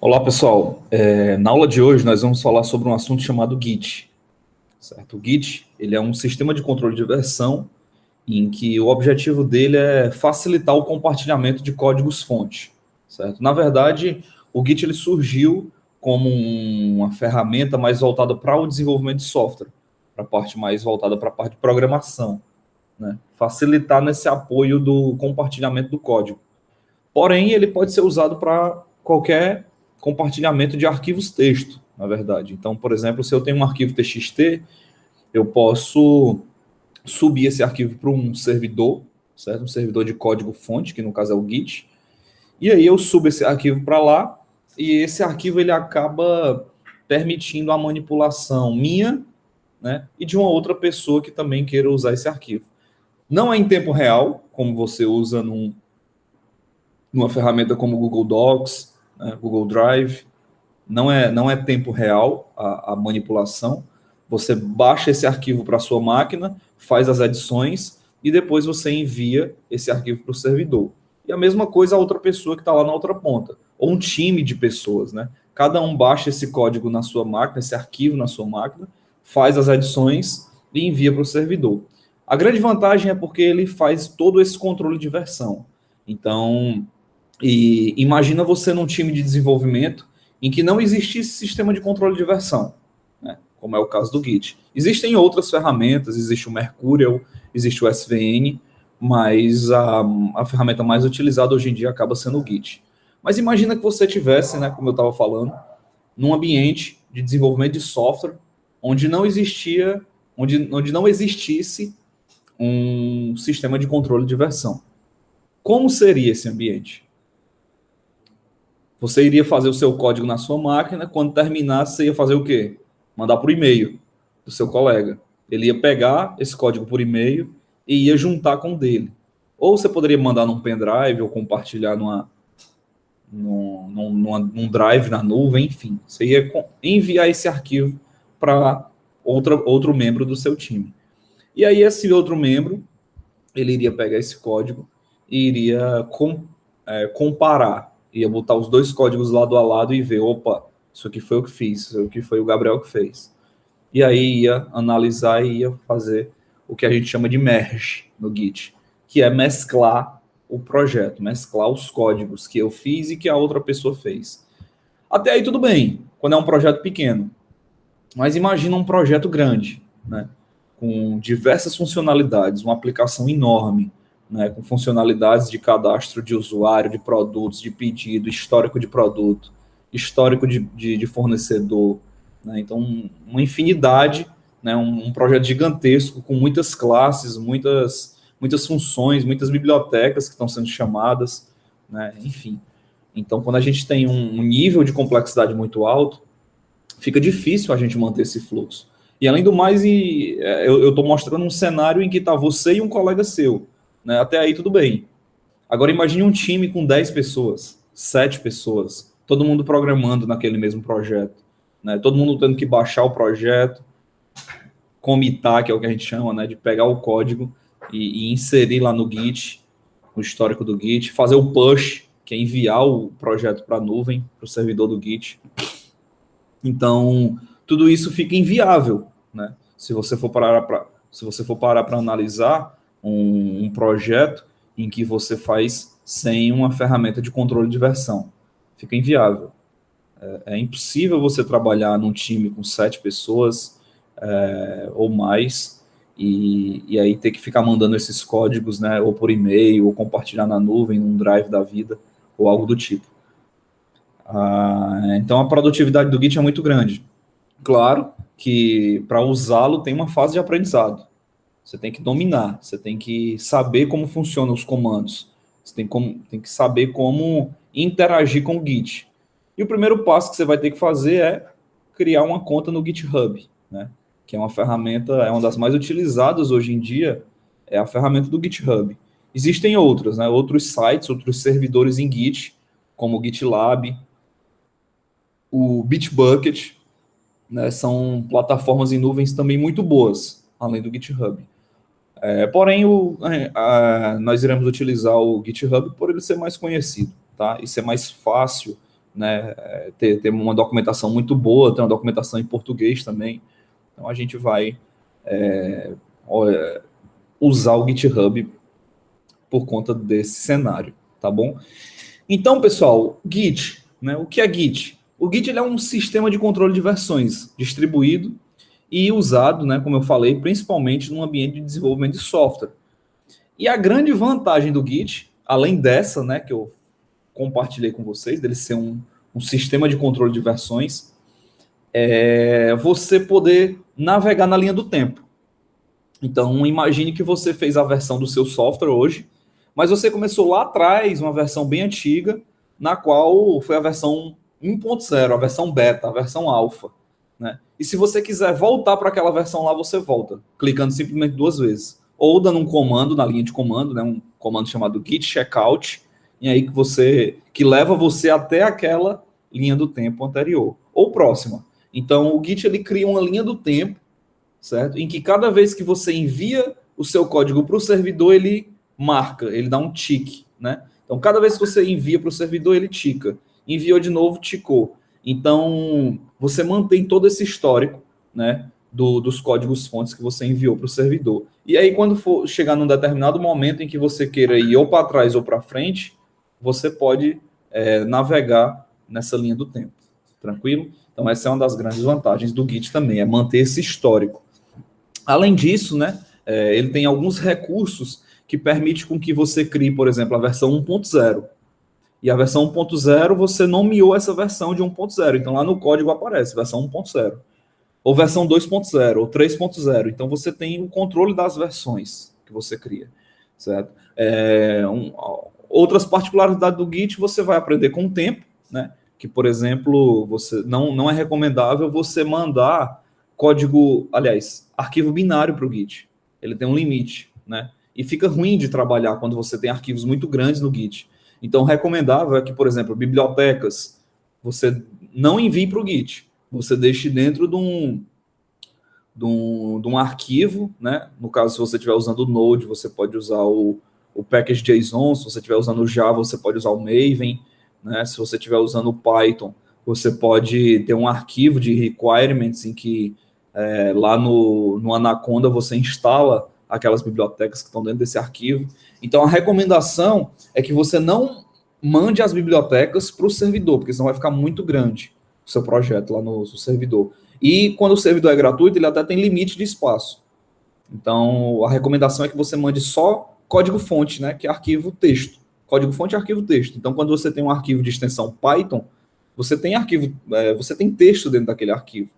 Olá, pessoal. Na aula de hoje nós vamos falar sobre um assunto chamado Git, certo? O Git, ele é um sistema de controle de versão em que o objetivo dele é facilitar o compartilhamento de códigos-fonte, certo? Na verdade, o Git ele surgiu como uma ferramenta mais voltada para o desenvolvimento de software, para a parte mais voltada para a parte de programação, né? Facilitar nesse apoio do compartilhamento do código. Porém, ele pode ser usado para qualquer compartilhamento de arquivos texto, na verdade. Então, por exemplo, se eu tenho um arquivo TXT, eu posso subir esse arquivo para um servidor, certo? Um servidor de código-fonte, que no caso é o Git. E aí eu subo esse arquivo para lá e esse arquivo ele acaba permitindo a manipulação minha, né, e de uma outra pessoa que também queira usar esse arquivo. Não é em tempo real, como você usa numa ferramenta como o Google Docs, né, Google Drive. Não é tempo real a manipulação. Você baixa esse arquivo para a sua máquina, faz as adições e depois você envia esse arquivo para o servidor. E a mesma coisa a outra pessoa que está lá na outra ponta, ou um time de pessoas, né? Cada um baixa esse código na sua máquina, esse arquivo na sua máquina, faz as adições e envia para o servidor. A grande vantagem é porque ele faz todo esse controle de versão. Então, imagina você num time de desenvolvimento em que não existisse sistema de controle de versão, né, como é o caso do Git. Existem outras ferramentas, existe o Mercurial, existe o SVN, mas a ferramenta mais utilizada hoje em dia acaba sendo o Git. Mas imagina que você tivesse, né, como eu estava falando, num ambiente de desenvolvimento de software onde não existia, onde não existisse um sistema de controle de versão. Como seria esse ambiente? Você iria fazer o seu código na sua máquina, quando terminasse, você ia fazer o quê? Mandar por e-mail do seu colega. Ele ia pegar esse código por e-mail e ia juntar com o dele. Ou você poderia mandar num pendrive ou compartilhar num drive na nuvem, enfim. Você ia enviar esse arquivo para outro membro do seu time. E aí esse outro membro, ele iria pegar esse código e iria comparar, ia botar os dois códigos lado a lado e ver, opa, isso aqui foi eu que fiz, isso aqui foi o Gabriel que fez. E aí ia analisar e ia fazer o que a gente chama de merge no Git, que é mesclar o projeto, mesclar os códigos que eu fiz e que a outra pessoa fez. Até aí tudo bem, quando é um projeto pequeno. Mas imagina um projeto grande, né? Com diversas funcionalidades, uma aplicação enorme, né? Com funcionalidades de cadastro de usuário, de produtos, de pedido, histórico de produto, histórico de fornecedor. Né? Então, uma infinidade, né? Um projeto gigantesco com muitas classes, muitas funções, muitas bibliotecas que estão sendo chamadas, né? Enfim. Então, quando a gente tem um nível de complexidade muito alto, fica difícil a gente manter esse fluxo. E além do mais, eu estou mostrando um cenário em que está você e um colega seu. Né? Até aí tudo bem. Agora imagine um time com 10 pessoas, 7 pessoas, todo mundo programando naquele mesmo projeto. Né? Todo mundo tendo que baixar o projeto, comitar, que é o que a gente chama, né? De pegar o código e inserir lá no Git, no histórico do Git, fazer o push, que é enviar o projeto para a nuvem, para o servidor do Git. Então, tudo isso fica inviável, né? Se você for parar para analisar um projeto em que você faz sem uma ferramenta de controle de versão, fica inviável. É impossível você trabalhar num time com 7 pessoas ou mais e aí ter que ficar mandando esses códigos, né? Ou por e-mail, ou compartilhar na nuvem, num drive da vida, ou algo do tipo. Então, a produtividade do Git é muito grande. Claro que para usá-lo tem uma fase de aprendizado. Você tem que dominar, você tem que saber como funcionam os comandos, você tem que saber como interagir com o Git. E o primeiro passo que você vai ter que fazer é criar uma conta no GitHub, né? Que é uma ferramenta, é uma das mais utilizadas hoje em dia, é a ferramenta do GitHub. Existem outras, né? Outros sites, outros servidores em Git, como o GitLab, o Bitbucket, né, são plataformas em nuvens também muito boas, além do GitHub. Porém, nós iremos utilizar o GitHub por ele ser mais conhecido, tá? E ser mais fácil né? Ter uma documentação muito boa, ter uma documentação em português também. Então a gente vai usar o GitHub por conta desse cenário, tá bom? Então, pessoal, Git, né? O que é Git? O Git ele é um sistema de controle de versões distribuído e usado, né, como eu falei, principalmente no ambiente de desenvolvimento de software. E a grande vantagem do Git, além dessa, né, que eu compartilhei com vocês, dele ser um sistema de controle de versões, é você poder navegar na linha do tempo. Então, imagine que você fez a versão do seu software hoje, mas você começou lá atrás, uma versão bem antiga, na qual foi a versão 1.0, a versão beta, a versão alfa, né? E se você quiser voltar para aquela versão lá, você volta, clicando simplesmente 2 vezes. Ou dando um comando na linha de comando, né? Um comando chamado git checkout, e aí que leva você até aquela linha do tempo anterior, ou próxima. Então, o Git ele cria uma linha do tempo, certo? Em que cada vez que você envia o seu código para o servidor, ele marca, ele dá um tick, né? Então, cada vez que você envia para o servidor, ele tica. Enviou de novo, ticou. Então, você mantém todo esse histórico, né, dos códigos fontes que você enviou para o servidor. E aí, quando for chegar num determinado momento em que você queira ir ou para trás ou para frente, você pode navegar nessa linha do tempo. Tranquilo? Então, essa é uma das grandes vantagens do Git também, é manter esse histórico. Além disso, né, ele tem alguns recursos que permitem com que você crie, por exemplo, a versão 1.0. E a versão 1.0, você nomeou essa versão de 1.0. Então, lá no código aparece versão 1.0. Ou versão 2.0, ou 3.0. Então, você tem o controle das versões que você cria, certo? Outras particularidades do Git você vai aprender com o tempo, né? Que, por exemplo, você não é recomendável você mandar arquivo binário para o Git. Ele tem um limite, né? E fica ruim de trabalhar quando você tem arquivos muito grandes no Git. Então, recomendável é que, por exemplo, bibliotecas, você não envie para o Git. Você deixe dentro de um arquivo, né? No caso, se você estiver usando o Node, você pode usar o package.json. Se você estiver usando o Java, você pode usar o Maven, né? Se você estiver usando o Python, você pode ter um arquivo de requirements em que lá no Anaconda você instala aquelas bibliotecas que estão dentro desse arquivo. Então, a recomendação é que você não mande as bibliotecas para o servidor, porque senão vai ficar muito grande o seu projeto lá no servidor. E quando o servidor é gratuito, ele até tem limite de espaço. Então, a recomendação é que você mande só código-fonte, né, que é arquivo texto. Código-fonte é arquivo texto. Então, quando você tem um arquivo de extensão Python, você tem texto dentro daquele arquivo.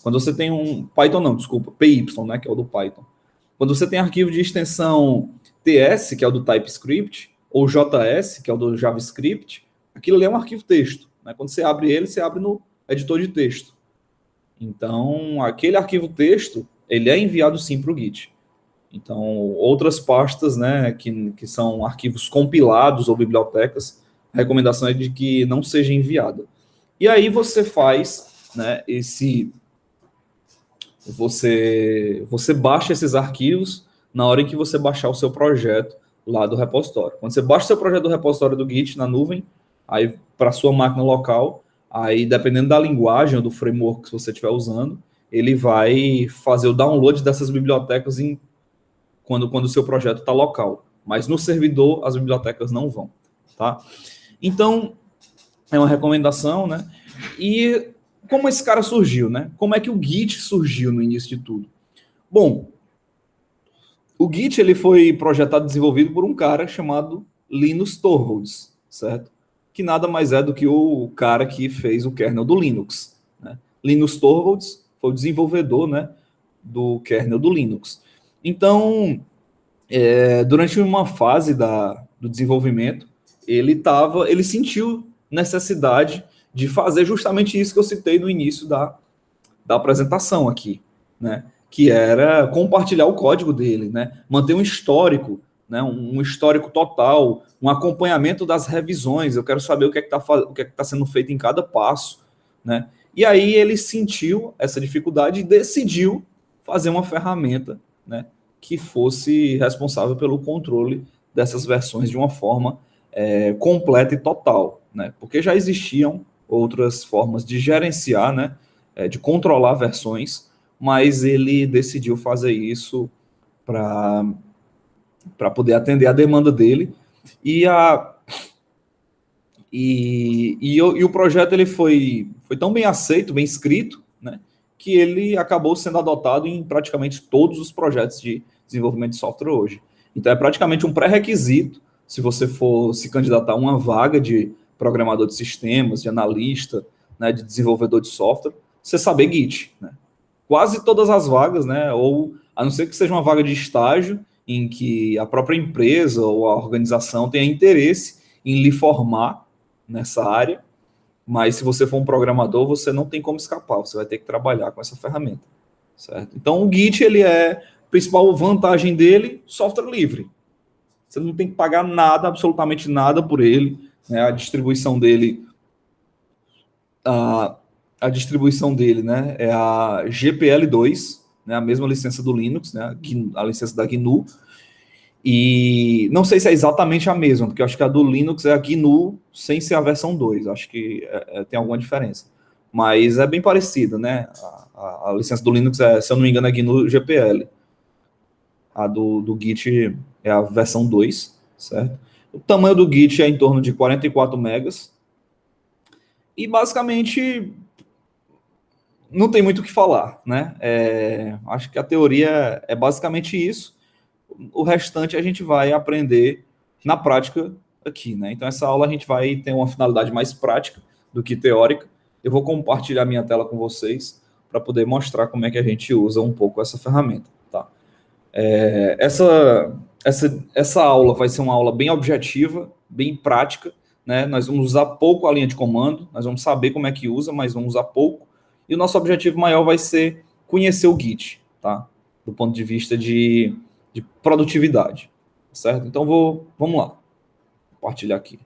Quando você tem PY, né, que é o do Python. Quando você tem arquivo de extensão TS, que é o do TypeScript, ou JS, que é o do JavaScript, aquilo ali é um arquivo texto, né? Quando você abre ele, você abre no editor de texto. Então, aquele arquivo texto, ele é enviado sim para o Git. Então, outras pastas, né, que são arquivos compilados ou bibliotecas, a recomendação é de que não seja enviada. E aí você faz, né, você baixa esses arquivos na hora em que você baixar o seu projeto lá do repositório. Quando você baixa o seu projeto do repositório do Git na nuvem, aí para sua máquina local, aí dependendo da linguagem ou do framework que você estiver usando, ele vai fazer o download dessas bibliotecas quando o seu projeto está local. Mas no servidor, as bibliotecas não vão, tá? Então, é uma recomendação, né? E como esse cara surgiu, né? Como é que o Git surgiu no início de tudo? Bom, o Git ele foi projetado e desenvolvido por um cara chamado Linus Torvalds, certo? Que nada mais é do que o cara que fez o kernel do Linux, né? Linus Torvalds foi o desenvolvedor, né, do kernel do Linux. Então, durante uma fase do desenvolvimento, ele sentiu necessidade de fazer justamente isso que eu citei no início da apresentação aqui, né? Que era compartilhar o código dele, né? Manter um histórico, né? Um histórico total, um acompanhamento das revisões. Eu quero saber o que é que está sendo feito em cada passo, né? E aí ele sentiu essa dificuldade e decidiu fazer uma ferramenta, né, que fosse responsável pelo controle dessas versões de uma forma completa e total, né? Porque já existiam outras formas de gerenciar, né, de controlar versões, mas ele decidiu fazer isso para poder atender a demanda dele. E o projeto ele foi tão bem aceito, bem escrito, né, que ele acabou sendo adotado em praticamente todos os projetos de desenvolvimento de software hoje. Então é praticamente um pré-requisito, se você for se candidatar a uma vaga de programador de sistemas, de analista, né, de desenvolvedor de software, você saber Git, né? Quase todas as vagas, né, ou a não ser que seja uma vaga de estágio, em que a própria empresa ou a organização tenha interesse em lhe formar nessa área, mas se você for um programador, você não tem como escapar, você vai ter que trabalhar com essa ferramenta, certo? Então o Git, ele a principal vantagem dele, software livre. Você não tem que pagar nada, absolutamente nada por ele, né? A distribuição dele, né, é a GPL2, né, a mesma licença do Linux, né, a licença da GNU. E não sei se é exatamente a mesma, porque eu acho que a do Linux é a GNU sem ser a versão 2. Acho que tem alguma diferença. Mas é bem parecida, né? A licença do Linux se eu não me engano, é GNU GPL. A do Git é a versão 2, certo? O tamanho do Git é em torno de 44 megas. E basicamente não tem muito o que falar, né? Acho que a teoria é basicamente isso. O restante a gente vai aprender na prática aqui, né? Então, essa aula a gente vai ter uma finalidade mais prática do que teórica. Eu vou compartilhar minha tela com vocês para poder mostrar como é que a gente usa um pouco essa ferramenta, tá? Essa aula vai ser uma aula bem objetiva, bem prática, né? Nós vamos usar pouco a linha de comando, nós vamos saber como é que usa, mas vamos usar pouco. E o nosso objetivo maior vai ser conhecer o Git, tá? Do ponto de vista de produtividade, certo? Então, vamos lá, compartilhar aqui.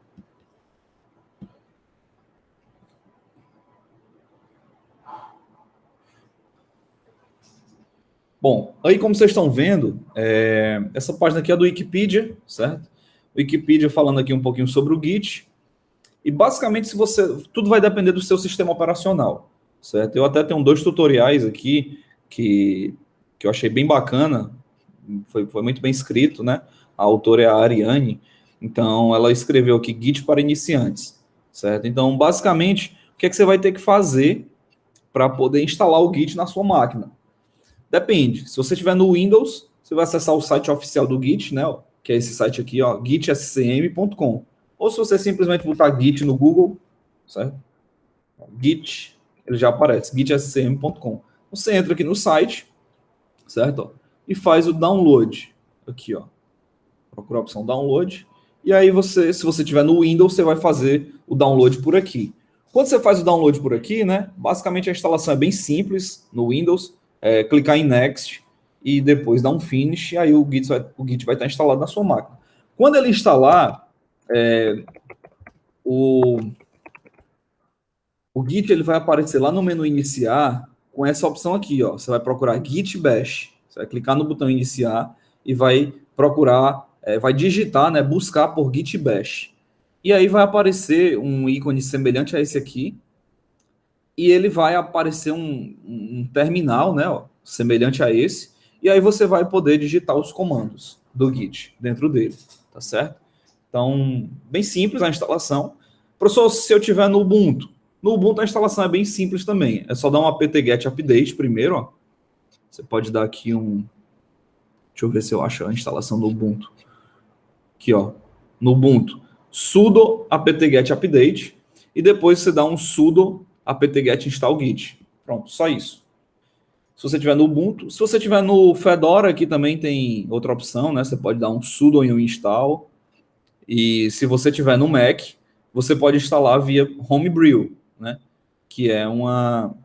Bom, aí como vocês estão vendo, essa página aqui é do Wikipedia, certo? Wikipedia falando aqui um pouquinho sobre o Git. E basicamente, tudo vai depender do seu sistema operacional, certo? Eu até tenho 2 tutoriais aqui que eu achei bem bacana, foi muito bem escrito, né? A autora é a Ariane, então ela escreveu aqui Git para iniciantes, certo? Então, basicamente, o que é que você vai ter que fazer para poder instalar o Git na sua máquina? Depende. Se você estiver no Windows, você vai acessar o site oficial do Git, né? Que é esse site aqui, ó, gitscm.com. Ou se você simplesmente botar Git no Google, certo? Git, ele já aparece, gitscm.com. Você entra aqui no site, certo? E faz o download. Aqui, ó. Procura a opção download. E aí se você tiver no Windows, você vai fazer o download por aqui. Quando você faz o download por aqui, né? Basicamente a instalação é bem simples no Windows. Clicar em Next e depois dar um Finish, e aí o Git vai estar instalado na sua máquina. Quando ele instalar, o Git ele vai aparecer lá no menu iniciar com essa opção aqui, ó. Você vai procurar Git Bash. Você vai clicar no botão iniciar e vai procurar, vai digitar, né, buscar por Git Bash. E aí vai aparecer um ícone semelhante a esse aqui, e ele vai aparecer um terminal, né, ó, semelhante a esse, e aí você vai poder digitar os comandos do Git dentro dele, tá certo? Então, bem simples a instalação. Professor, se eu tiver no Ubuntu a instalação é bem simples também. É só dar um apt-get update primeiro, ó. Você pode dar aqui deixa eu ver se eu acho a instalação do Ubuntu. Aqui, ó, no Ubuntu, sudo apt-get update, e depois você dá um sudo apt-get install git. Pronto, só isso. Se você tiver no Ubuntu, se você tiver no Fedora, aqui também tem outra opção, né? Você pode dar um sudo e um install. E se você tiver no Mac, você pode instalar via Homebrew, né? Que é uma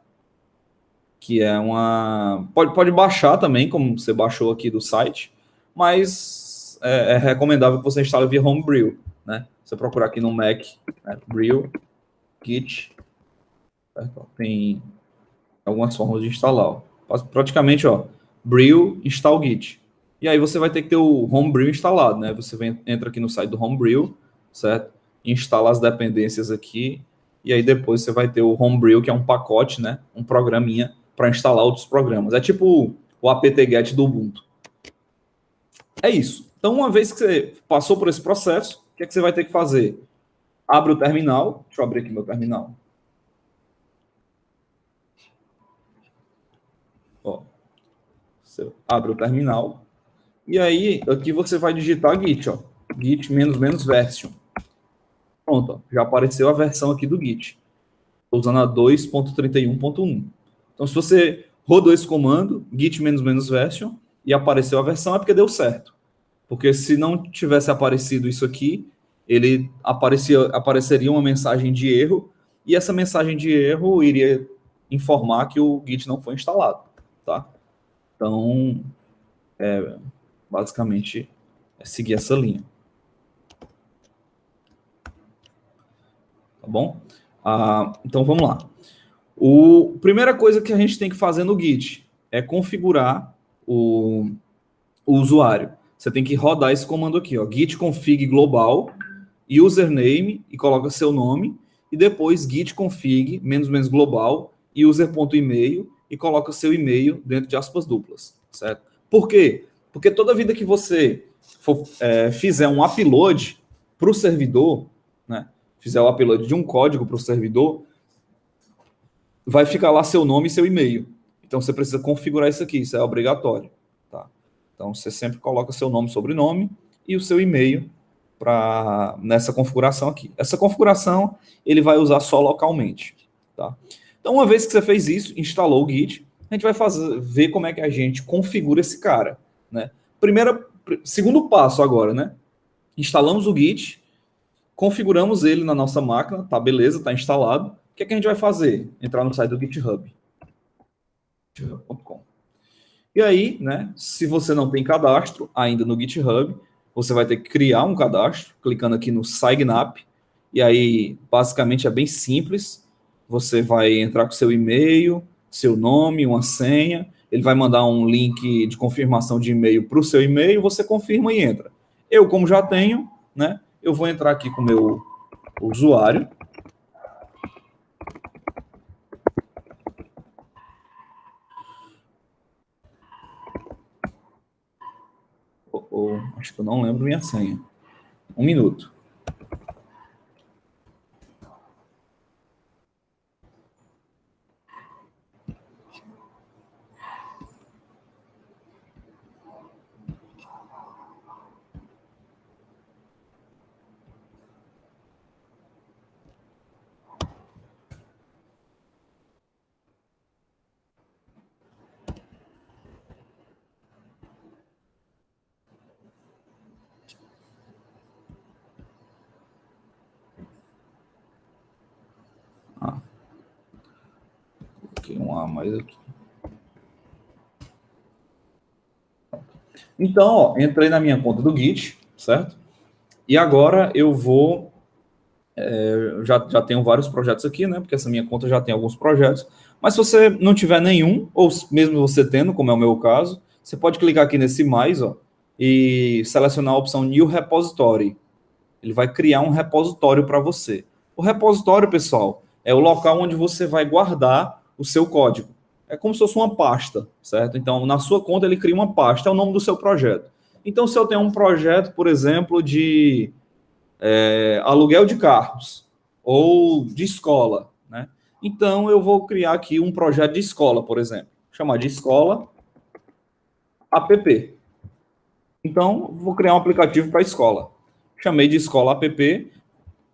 pode baixar também, como você baixou aqui do site, mas é recomendável que você instale via Homebrew, né? Você procurar aqui no Mac, né? Brew, Git, tem algumas formas de instalar, ó. Praticamente, ó, Brew, install Git. E aí você vai ter que ter o Homebrew instalado, né? Você entra aqui no site do Homebrew, certo? Instala as dependências aqui e aí depois você vai ter o Homebrew, que é um pacote, né, um programinha para instalar outros programas. É tipo o apt-get do Ubuntu. É isso. Então, uma vez que você passou por esse processo, o que é que você vai ter que fazer? Abre o terminal. Deixa eu abrir aqui meu terminal. Ó, você abre o terminal. E aí, aqui você vai digitar git, ó. Git -- version. Pronto, ó, já apareceu a versão aqui do git. Estou usando a 2.31.1. Então, se você rodou esse comando, git -- version, e apareceu a versão, é porque deu certo. Porque se não tivesse aparecido isso aqui, ele apareceria uma mensagem de erro, e essa mensagem de erro iria informar que o Git não foi instalado, tá? Então, basicamente, é seguir essa linha. Tá bom? Então, vamos lá. A primeira coisa que a gente tem que fazer no Git é configurar o usuário. Você tem que rodar esse comando aqui, ó, git config global, username, e coloca seu nome, e depois git config -- global, user.email, e coloca seu e-mail dentro de aspas duplas, certo? Por quê? Porque toda vida que você fizer um upload para o servidor, né, fizer o upload de um código para o servidor, vai ficar lá seu nome e seu e-mail. Então você precisa configurar isso aqui, isso é obrigatório, tá? Então você sempre coloca seu nome, sobrenome e o seu e-mail nessa configuração aqui. Essa configuração ele vai usar só localmente, tá? Então uma vez que você fez isso, instalou o Git, a gente vai ver como é que a gente configura esse cara, né? Segundo passo agora, né? Instalamos o Git, configuramos ele na nossa máquina, tá beleza, tá instalado. O que é que a gente vai fazer? Entrar no site do GitHub. github.com. E aí, né, se você não tem cadastro ainda no GitHub, você vai ter que criar um cadastro, clicando aqui no Sign Up, e aí, basicamente, é bem simples. Você vai entrar com seu e-mail, seu nome, uma senha, ele vai mandar um link de confirmação de e-mail para o seu e-mail, você confirma e entra. Eu, como já tenho, né, eu vou entrar aqui com o meu usuário. Acho que eu não lembro minha senha. 1 minuto. Coloquei um A mais aqui. Então, ó, entrei na minha conta do Git, certo? E agora eu vou... já tenho vários projetos aqui, né? Porque essa minha conta já tem alguns projetos. Mas se você não tiver nenhum, ou mesmo você tendo, como é o meu caso, você pode clicar aqui nesse mais, ó, e selecionar a opção New Repository. Ele vai criar um repositório para você. O repositório, pessoal, é o local onde você vai guardar o seu código. É como se fosse uma pasta, certo? Então, na sua conta, ele cria uma pasta, é o nome do seu projeto. Então, se eu tenho um projeto, por exemplo, de aluguel de carros ou de escola, né? Então, eu vou criar aqui um projeto de escola, por exemplo. Chamar de escola app. Então, vou criar um aplicativo para escola. Chamei de escola app.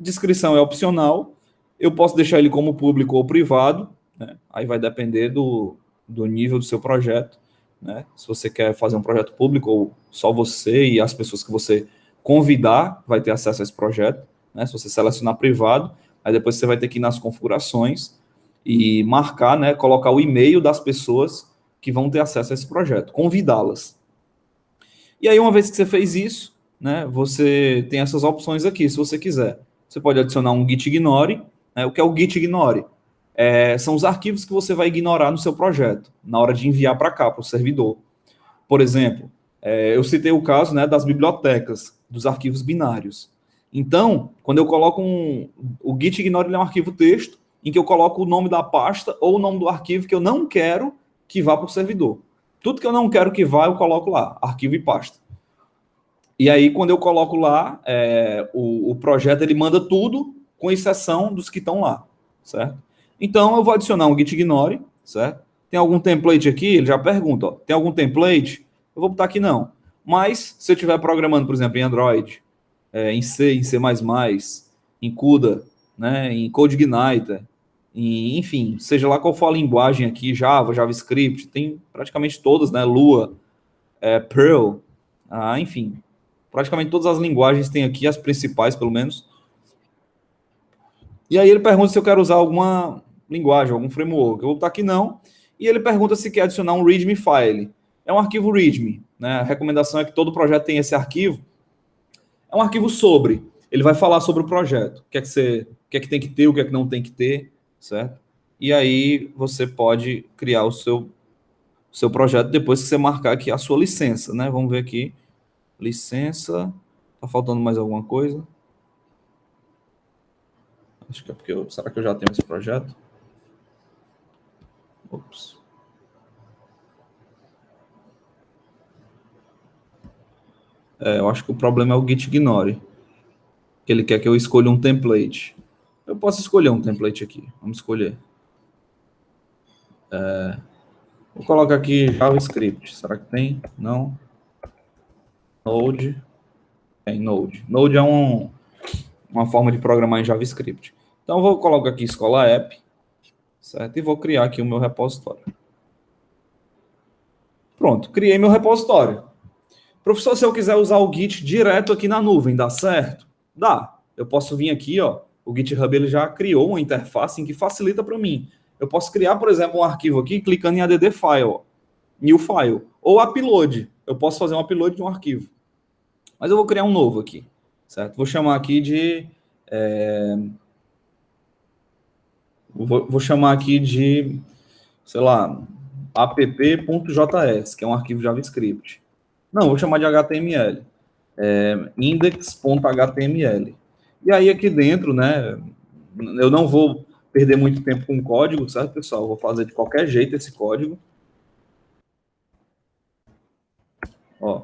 Descrição é opcional. Eu posso deixar ele como público ou privado, né? Aí vai depender do nível do seu projeto, né? Se você quer fazer um projeto público ou só você e as pessoas que você convidar vai ter acesso a esse projeto, né? Se você selecionar privado, aí depois você vai ter que ir nas configurações e marcar, né? Colocar o e-mail das pessoas que vão ter acesso a esse projeto, convidá-las. E aí, uma vez que você fez isso, né? Você tem essas opções aqui, se você quiser. Você pode adicionar um git ignore, né? O que é o git ignore? São os arquivos que você vai ignorar no seu projeto, na hora de enviar para cá, para o servidor. Por exemplo, eu citei o caso, né, das bibliotecas, dos arquivos binários. Então, quando eu coloco o git ignore é um arquivo texto em que eu coloco o nome da pasta ou o nome do arquivo que eu não quero que vá para o servidor. Tudo que eu não quero que vá, eu coloco lá, arquivo e pasta. E aí, quando eu coloco lá, o projeto ele manda tudo, com exceção dos que estão lá, certo? Então, eu vou adicionar um git ignore, certo? Tem algum template aqui? Ele já pergunta, ó, tem algum template? Eu vou botar aqui não. Mas, se eu estiver programando, por exemplo, em Android, em C, em C++, em CUDA, né, em CodeIgniter, enfim, seja lá qual for a linguagem aqui, Java, JavaScript, tem praticamente todas, né, Lua, Perl, enfim, praticamente todas as linguagens tem aqui, as principais, pelo menos. E aí ele pergunta se eu quero usar alguma linguagem, algum framework. Eu vou botar aqui não. E ele pergunta se quer adicionar um README file. É um arquivo README, né? A recomendação é que todo projeto tenha esse arquivo. É um arquivo sobre. Ele vai falar sobre o projeto. O que é que tem que ter, o que é que não tem que ter, certo? E aí você pode criar o seu projeto depois que você marcar aqui a sua licença, né? Vamos ver aqui. Licença. Tá faltando mais alguma coisa? Acho que é porque será que eu já tenho esse projeto? Ops. Eu acho que o problema é o git ignore. Que ele quer que eu escolha um template. Eu posso escolher um template aqui. Vamos escolher. Vou colocar aqui JavaScript. Será que tem? Não. Node. Tem Node. Node é uma forma de programar em JavaScript. Então, eu vou colocar aqui escola app. Certo? E vou criar aqui o meu repositório. Pronto. Criei meu repositório. Professor, se eu quiser usar o Git direto aqui na nuvem, dá certo? Dá. Eu posso vir aqui, ó. O GitHub ele já criou uma interface em que facilita para mim. Eu posso criar, por exemplo, um arquivo aqui clicando em add file, ó, new file, ou upload. Eu posso fazer um upload de um arquivo. Mas eu vou criar um novo aqui, certo? Vou chamar aqui de vou chamar aqui de, sei lá, app.js, que é um arquivo JavaScript. Não, vou chamar de HTML. Index.html. E aí aqui dentro, né, eu não vou perder muito tempo com o código, certo, pessoal? Eu vou fazer de qualquer jeito esse código. Ó.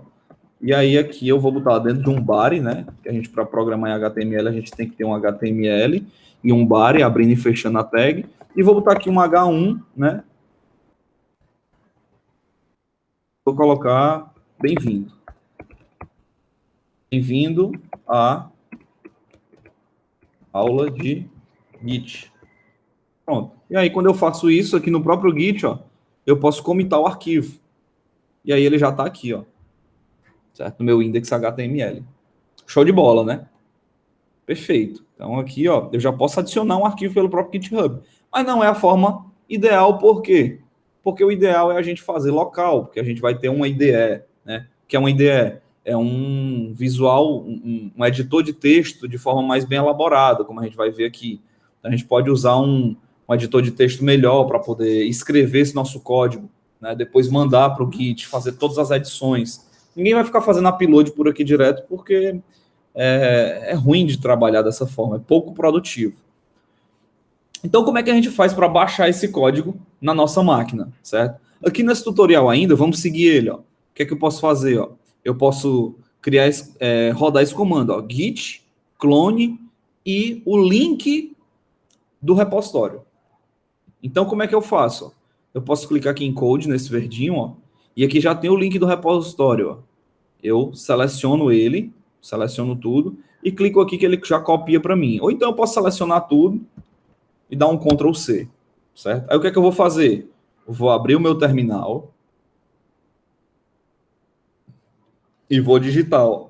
E aí aqui eu vou botar dentro de um body, né, que a gente, para programar em HTML, a gente tem que ter um HTML e um body, abrindo e fechando a tag. E vou botar aqui um H1, né. Vou colocar bem-vindo. Bem-vindo à aula de Git. Pronto. E aí, quando eu faço isso aqui no próprio Git, ó, eu posso comitar o arquivo. E aí ele já está aqui, ó, certo? No meu index HTML. Show de bola, né? Perfeito. Então aqui, ó, eu já posso adicionar um arquivo pelo próprio GitHub. Mas não é a forma ideal, por quê? Porque o ideal é a gente fazer local, porque a gente vai ter uma IDE, né? Que é uma IDE, é um visual, um editor de texto de forma mais bem elaborada, como a gente vai ver aqui. Então, a gente pode usar um editor de texto melhor para poder escrever esse nosso código, né? Depois mandar para o Git, fazer todas as edições. Ninguém vai ficar fazendo upload por aqui direto, porque é ruim de trabalhar dessa forma, é pouco produtivo. Então, como é que a gente faz para baixar esse código na nossa máquina, certo? Aqui nesse tutorial ainda, vamos seguir ele, ó. O que é que eu posso fazer, ó? Eu posso criar, rodar esse comando, ó, git clone e o link do repositório. Então, como é que eu faço? Eu posso clicar aqui em code, nesse verdinho, ó, e aqui já tem o link do repositório, ó. Eu seleciono ele, seleciono tudo, e clico aqui que ele já copia para mim. Ou então eu posso selecionar tudo e dar um Ctrl C, certo? Aí o que é que eu vou fazer? Eu vou abrir o meu terminal e vou digitar, ó.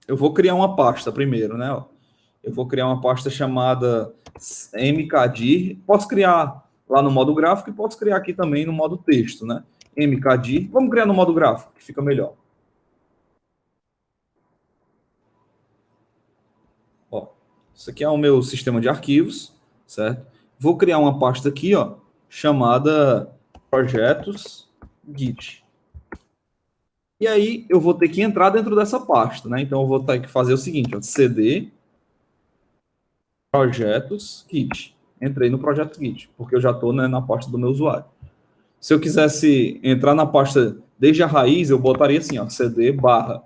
Eu vou criar uma pasta primeiro, né? Ó. Eu vou criar uma pasta chamada mkdir. Posso criar lá no modo gráfico e posso criar aqui também no modo texto, né? mkdir. Vamos criar no modo gráfico, que fica melhor. Ó, isso aqui é o meu sistema de arquivos, certo? Vou criar uma pasta aqui, ó, chamada projetos Git. E aí eu vou ter que entrar dentro dessa pasta, né? Então eu vou ter que fazer o seguinte, ó, cd projetos Git. Entrei no projeto Git, porque eu já estou, né, na pasta do meu usuário. Se eu quisesse entrar na pasta desde a raiz, eu botaria assim, ó, cd barra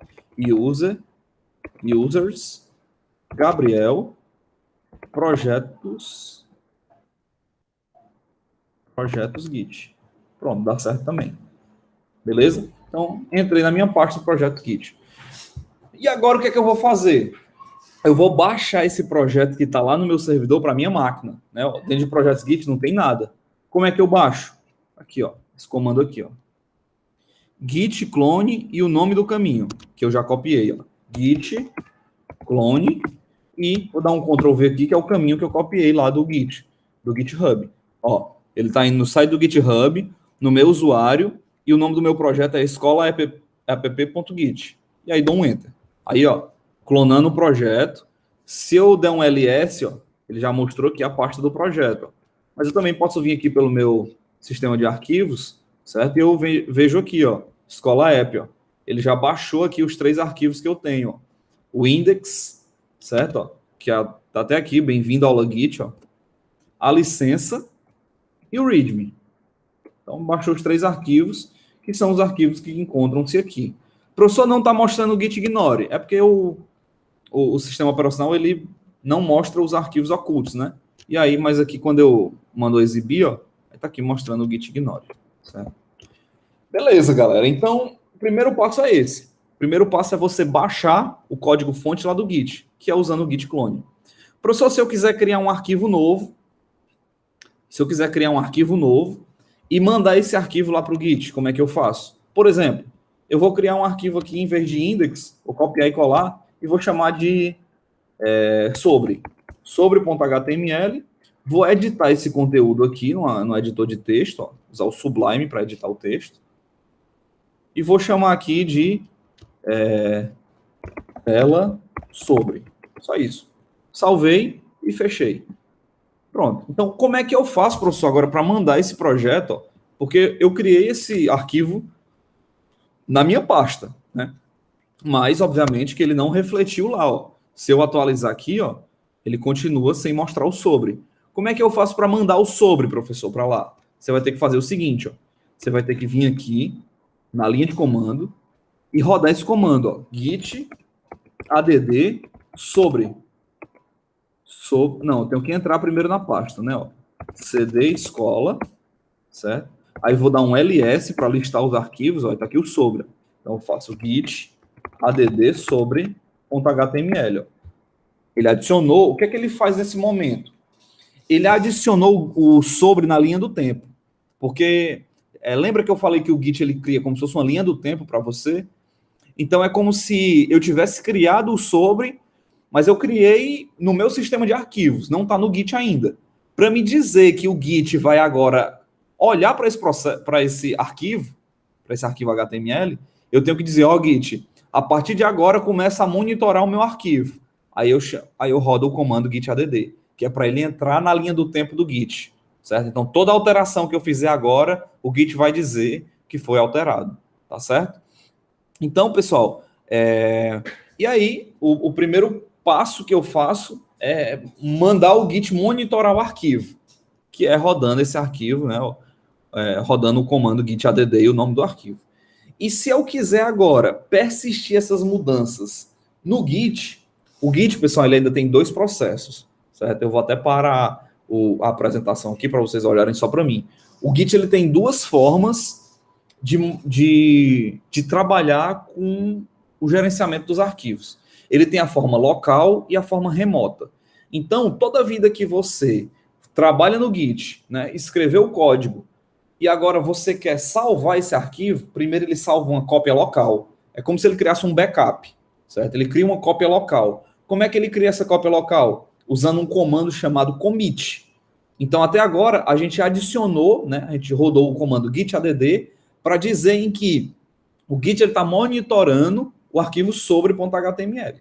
users, Gabriel, projetos Git. Pronto, dá certo também. Beleza? Então, entrei na minha pasta do projeto Git. E agora o que é que eu vou fazer? Eu vou baixar esse projeto que está lá no meu servidor para minha máquina. Né? Dentro de projetos Git não tem nada. Como é que eu baixo? Aqui, ó, esse comando aqui, ó. Git clone e o nome do caminho, que eu já copiei, ó. Git clone e vou dar um Ctrl V aqui, que é o caminho que eu copiei lá do Git, do GitHub. Ó, ele está indo no site do GitHub, no meu usuário, e o nome do meu projeto é escola.app.git. E aí dou um Enter. Aí, ó, clonando o projeto. Se eu der um ls, ó, ele já mostrou aqui a pasta do projeto. Ó. Mas eu também posso vir aqui pelo meu sistema de arquivos, certo? E eu vejo aqui, ó, escola app, ó. Ele já baixou aqui os 3 arquivos que eu tenho, ó. O index, certo? Ó, que tá até aqui, bem-vindo ao aula Git, ó. A licença e o readme. Então, baixou os 3 arquivos, que são os arquivos que encontram-se aqui. O professor não está mostrando o Git ignore, é porque o sistema operacional ele não mostra os arquivos ocultos, né? E aí, mas aqui quando eu mando exibir, ó, está aqui mostrando o Git ignore, certo? Beleza, galera. Então, o primeiro passo é esse. O primeiro passo é você baixar o código-fonte lá do Git, que é usando o Git clone. Professor, se eu quiser criar um arquivo novo, e mandar esse arquivo lá para o Git, como é que eu faço? Por exemplo, eu vou criar um arquivo aqui, em vez de index, vou copiar e colar, e vou chamar de sobre.html, vou editar esse conteúdo aqui no editor de texto, ó, usar o Sublime para editar o texto, e vou chamar aqui de tela sobre. Só isso. Salvei e fechei. Pronto. Então, como é que eu faço, professor, agora para mandar esse projeto? Ó, porque eu criei esse arquivo na minha pasta, né? Mas, obviamente, que ele não refletiu lá, ó. Se eu atualizar aqui, ó, ele continua sem mostrar o sobre. Como é que eu faço para mandar o sobre, professor, para lá? Você vai ter que fazer o seguinte, ó. Você vai ter que vir aqui na linha de comando e rodar esse comando, ó. Git add sobre. Não, eu tenho que entrar primeiro na pasta, né? Ó. cd escola, certo? Aí vou dar um ls para listar os arquivos, ó, tá aqui o sobre. Então eu faço git add sobre.html. Ó. Ele adicionou, o que é que ele faz nesse momento? Ele adicionou o sobre na linha do tempo. Porque lembra que eu falei que o Git ele cria como se fosse uma linha do tempo para você? Então é como se eu tivesse criado o sobre, mas eu criei no meu sistema de arquivos, não está no Git ainda. Para me dizer que o Git vai agora olhar para esse arquivo HTML, eu tenho que dizer, ó, Git, a partir de agora começa a monitorar o meu arquivo. Aí eu rodo o comando git add, que é para ele entrar na linha do tempo do Git, certo? Então, toda alteração que eu fizer agora, o Git vai dizer que foi alterado, tá certo? Então, pessoal, e aí, o primeiro passo que eu faço é mandar o Git monitorar o arquivo, que é rodando esse arquivo, né? Rodando o comando git add e o nome do arquivo. E se eu quiser agora persistir essas mudanças no Git, o Git, pessoal, ele ainda tem 2 processos, certo? Eu vou até parar a apresentação aqui para vocês olharem só para mim. O Git ele tem 2 formas de trabalhar com o gerenciamento dos arquivos. Ele tem a forma local e a forma remota. Então, toda vida que você trabalha no Git, né, escreveu o código, e agora você quer salvar esse arquivo, primeiro ele salva uma cópia local. É como se ele criasse um backup, certo? Ele cria uma cópia local. Como é que ele cria essa cópia local? Usando um comando chamado commit. Então, até agora, a gente adicionou, né, a gente rodou o comando git add para dizer em que o Git está monitorando o arquivo sobre.html.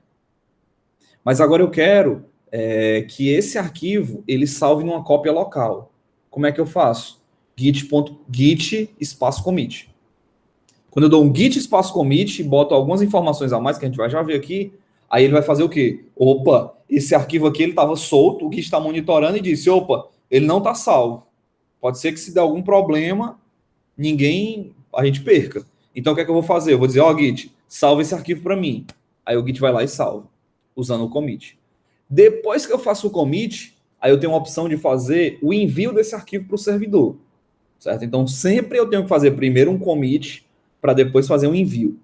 Mas agora eu quero que esse arquivo ele salve numa cópia local. Como é que eu faço? Git espaço commit. Quando eu dou um git espaço commit e boto algumas informações a mais que a gente vai já ver aqui, Aí ele vai fazer o quê? Opa, esse arquivo aqui ele estava solto, o Git está monitorando e disse, opa, ele não está salvo. Pode ser que se der algum problema, a gente perca. Então o que é que eu vou fazer? Eu vou dizer, ó, Git, salva esse arquivo para mim. Aí o Git vai lá e salva, usando o commit. Depois que eu faço o commit, aí eu tenho uma opção de fazer o envio desse arquivo para o servidor, certo? Então sempre eu tenho que fazer primeiro um commit para depois fazer um envio,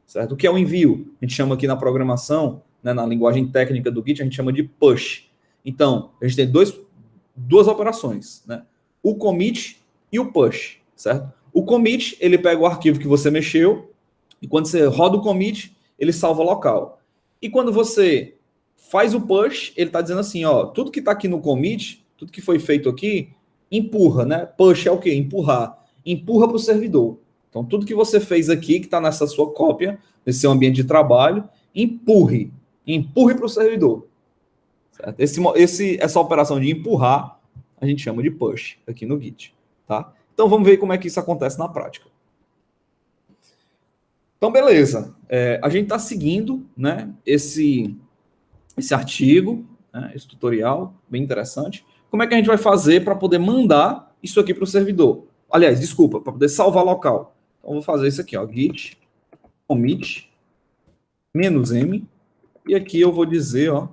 certo? O que é o envio? A gente chama aqui na programação, né, na linguagem técnica do Git, a gente chama de push. Então, a gente tem duas operações, né? O commit e o push, certo? O commit, ele pega o arquivo que você mexeu, e quando você roda o commit, ele salva local. E quando você faz o push, ele está dizendo assim, ó, tudo que está aqui no commit, tudo que foi feito aqui, empurra, né? Push é o quê? Empurrar. Empurra para o servidor. Então, tudo que você fez aqui, que está nessa sua cópia, nesse seu ambiente de trabalho, empurre para o servidor. Certo? Essa operação de empurrar, a gente chama de push aqui no Git. Tá? Então, vamos ver como é que isso acontece na prática. Então, beleza. A gente está seguindo, né, esse artigo, né, esse tutorial, bem interessante. Como é que a gente vai fazer para poder mandar isso aqui para o servidor? Aliás, desculpa, para poder salvar local. Então, eu vou fazer isso aqui, ó, git commit -m, e aqui eu vou dizer, ó,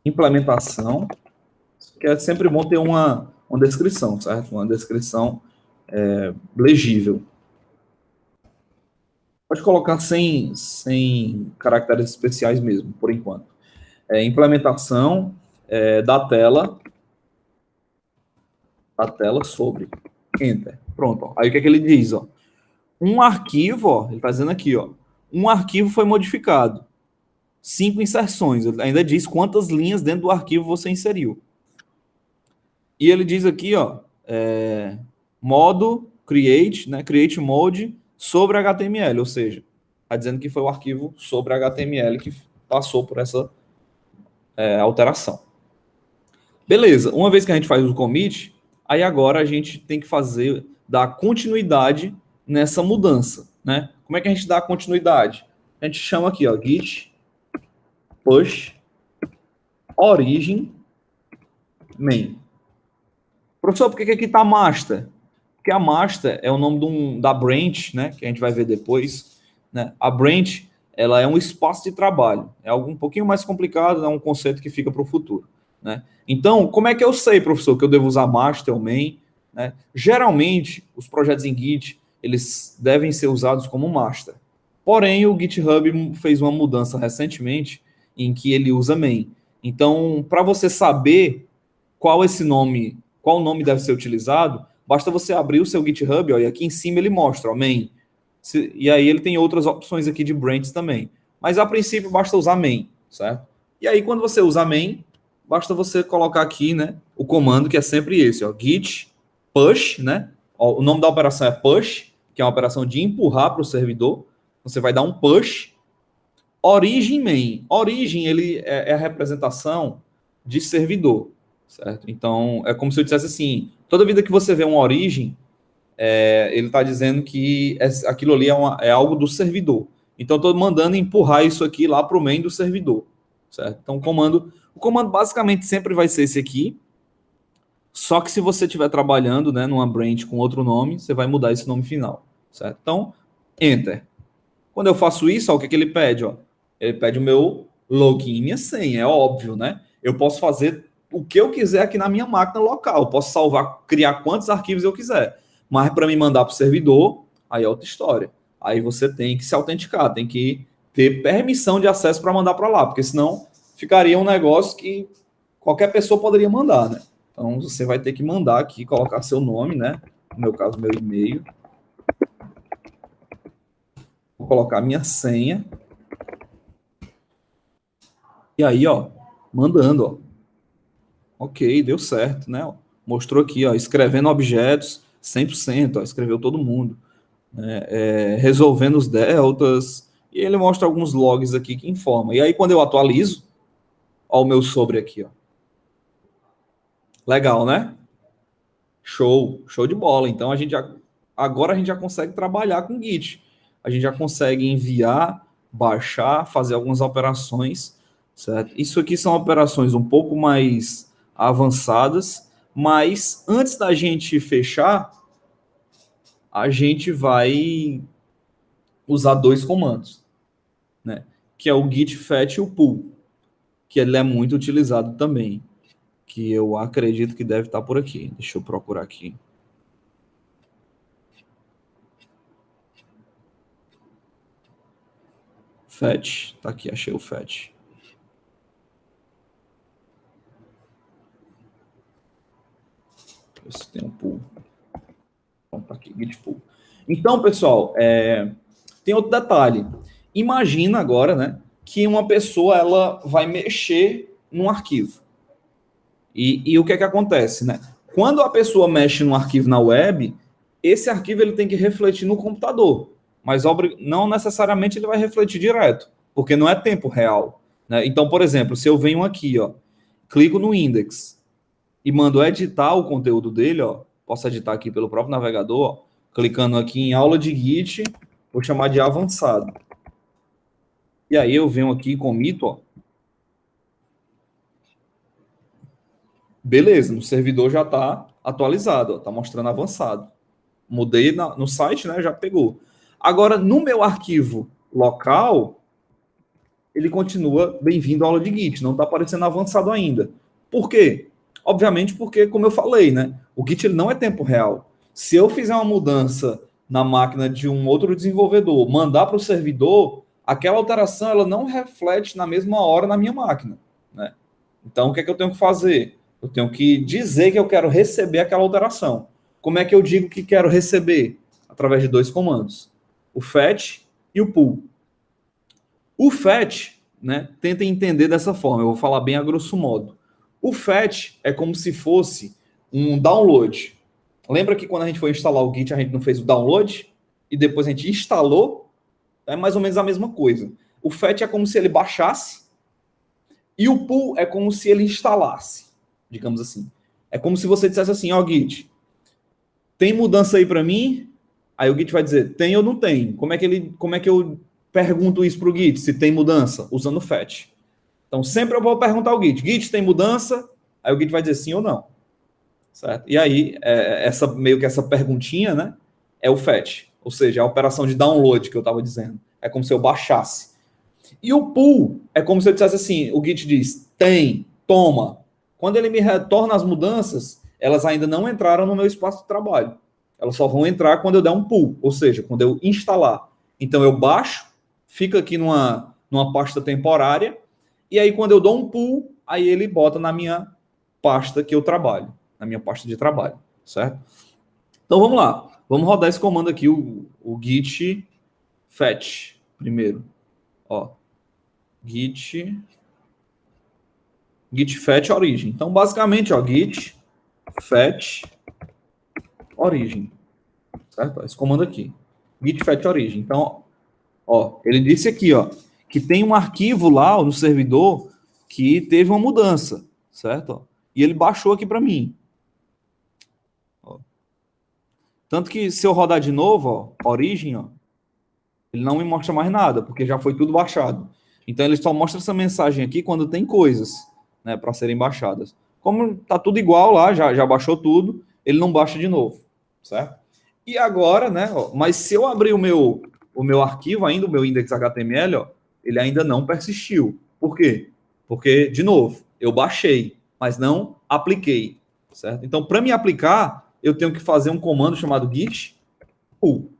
implementação, que é sempre bom ter uma descrição, certo? Uma descrição legível. Pode colocar sem caracteres especiais mesmo, por enquanto. Implementação da tela sobre Enter. Pronto. Ó. Aí o que é que ele diz? Ó? Um arquivo, ó, ele está dizendo aqui, ó, um arquivo foi modificado. 5 inserções. Ele ainda diz quantas linhas dentro do arquivo você inseriu. E ele diz aqui, ó, modo create, né, create mode sobre HTML, ou seja, está dizendo que foi o arquivo sobre HTML que passou por essa alteração. Beleza, uma vez que a gente faz o commit, aí agora a gente tem que dar continuidade nessa mudança, né? Como é que a gente dá continuidade? A gente chama aqui, ó, git push origin main. Professor, por que aqui está master? Porque a master é o nome da branch, né? Que a gente vai ver depois. Né? A branch, ela é um espaço de trabalho. É algo um pouquinho mais complicado, é um conceito que fica para o futuro. Né? Então, como é que eu sei, professor, que eu devo usar master ou main? Né? Geralmente, os projetos em Git, eles devem ser usados como master. Porém, o GitHub fez uma mudança recentemente em que ele usa main. Então, para você saber qual nome deve ser utilizado, basta você abrir o seu GitHub, ó, e aqui em cima ele mostra, ó, main. E aí ele tem outras opções aqui de branches também. Mas a princípio basta usar main, certo? E aí quando você usa main, basta você colocar aqui, né, o comando que é sempre esse, ó, git push, né? Ó, o nome da operação é push, que é uma operação de empurrar para o servidor. Você vai dar um push origin main. Origin, ele é a representação de servidor, certo? Então, é como se eu dissesse assim, toda vida que você vê uma origem, ele está dizendo que aquilo ali é algo do servidor. Então, estou mandando empurrar isso aqui lá para o main do servidor, certo? Então, o comando basicamente sempre vai ser esse aqui, só que se você estiver trabalhando, né, numa branch com outro nome, você vai mudar esse nome final, certo? Então, enter. Quando eu faço isso, ó, o que, que ele pede? Ó? Ele pede o meu login e minha senha, é óbvio, né? Eu posso fazer o que eu quiser aqui na minha máquina local. Eu posso salvar, criar quantos arquivos eu quiser. Mas para me mandar para o servidor, aí é outra história. Aí você tem que se autenticar, tem que ter permissão de acesso para mandar para lá, porque senão ficaria um negócio que qualquer pessoa poderia mandar, né? Então você vai ter que mandar aqui, colocar seu nome, né? No meu caso, meu e-mail. Vou colocar minha senha. E aí, ó, mandando, ó. Ok, deu certo, né? Mostrou aqui, ó, escrevendo objetos 100%, ó, escreveu todo mundo. Né? Resolvendo os deltas. E ele mostra alguns logs aqui que informam. E aí, quando eu atualizo, ó, o meu sobre aqui, ó. Legal, né? Show de bola. Então, agora a gente já consegue trabalhar com Git. A gente já consegue enviar baixar, fazer algumas operações, certo? Isso aqui são operações um pouco mais avançadas, mas antes da gente fechar, a gente vai usar dois comandos, né? Que é o git fetch e o pull, que ele é muito utilizado também, que eu acredito que deve estar por aqui. Deixa eu procurar aqui. Fetch, tá aqui, achei o fetch. Ver se tem um pull. Então, tá aqui, git pull. Então, pessoal, tem outro detalhe. Imagina agora, né, que uma pessoa ela vai mexer num arquivo. E o que é que acontece, né? Quando a pessoa mexe num arquivo na web, esse arquivo ele tem que refletir no computador, mas não necessariamente ele vai refletir direto, porque não é tempo real, né? Então, por exemplo, se eu venho aqui, ó, clico no index e mando editar o conteúdo dele, ó, posso editar aqui pelo próprio navegador, ó, clicando aqui em aula de Git, vou chamar de avançado. E aí eu venho aqui e comito, ó. Beleza, no servidor já está atualizado, está mostrando avançado. Mudei no site, né? Já pegou. Agora, no meu arquivo local, ele continua bem-vindo à aula de Git, não está aparecendo avançado ainda. Por quê? Obviamente porque, como eu falei, né? O Git ele não é tempo real. Se eu fizer uma mudança na máquina de um outro desenvolvedor, mandar para o servidor, aquela alteração ela não reflete na mesma hora na minha máquina, né? Então, o que é que eu tenho que fazer? Eu tenho que dizer que eu quero receber aquela alteração. Como é que eu digo que quero receber? Através de dois comandos. O fetch e o pull. O fetch, né, tenta entender dessa forma. Eu vou falar bem a grosso modo. O fetch é como se fosse um download. Lembra que quando a gente foi instalar o Git, a gente não fez o download? E depois a gente instalou? É mais ou menos a mesma coisa. O fetch é como se ele baixasse e o pull é como se ele instalasse, digamos assim. É como se você dissesse assim, ó, Git, tem mudança aí para mim? Aí o Git vai dizer, tem ou não tem? Como é que eu pergunto isso para o Git, se tem mudança? Usando o fetch. Então, sempre eu vou perguntar ao Git, Git, tem mudança? Aí o Git vai dizer sim ou não. Certo? E aí, meio que essa perguntinha, né, é o fetch. Ou seja, a operação de download que eu estava dizendo. É como se eu baixasse. E o pull é como se eu dissesse assim, o Git diz, tem, toma. Quando ele me retorna as mudanças, elas ainda não entraram no meu espaço de trabalho. Elas só vão entrar quando eu der um pull, ou seja, quando eu instalar. Então eu baixo, fica aqui numa pasta temporária, e aí quando eu dou um pull, aí ele bota na minha pasta que eu trabalho, na minha pasta de trabalho, certo? Então vamos lá, vamos rodar esse comando aqui, o git fetch primeiro. Ó, git fetch origin. Então, basicamente, ó, git fetch origin. Certo? Esse comando aqui. Git fetch origin. Então, ó, ele disse aqui, ó, que tem um arquivo lá ó, no servidor que teve uma mudança, certo? Ó, e ele baixou aqui para mim. Ó. Tanto que se eu rodar de novo, ó, origin, ó, ele não me mostra mais nada, porque já foi tudo baixado. Então, ele só mostra essa mensagem aqui quando tem coisas, né, para serem baixadas. Como tá tudo igual lá, já baixou tudo, ele não baixa de novo, certo? E agora, né, ó, mas se eu abrir o meu arquivo ainda, o meu index.html, ó, ele ainda não persistiu. Por quê? Porque, de novo, eu baixei, mas não apliquei, certo? Então, para me aplicar, eu tenho que fazer um comando chamado git pull.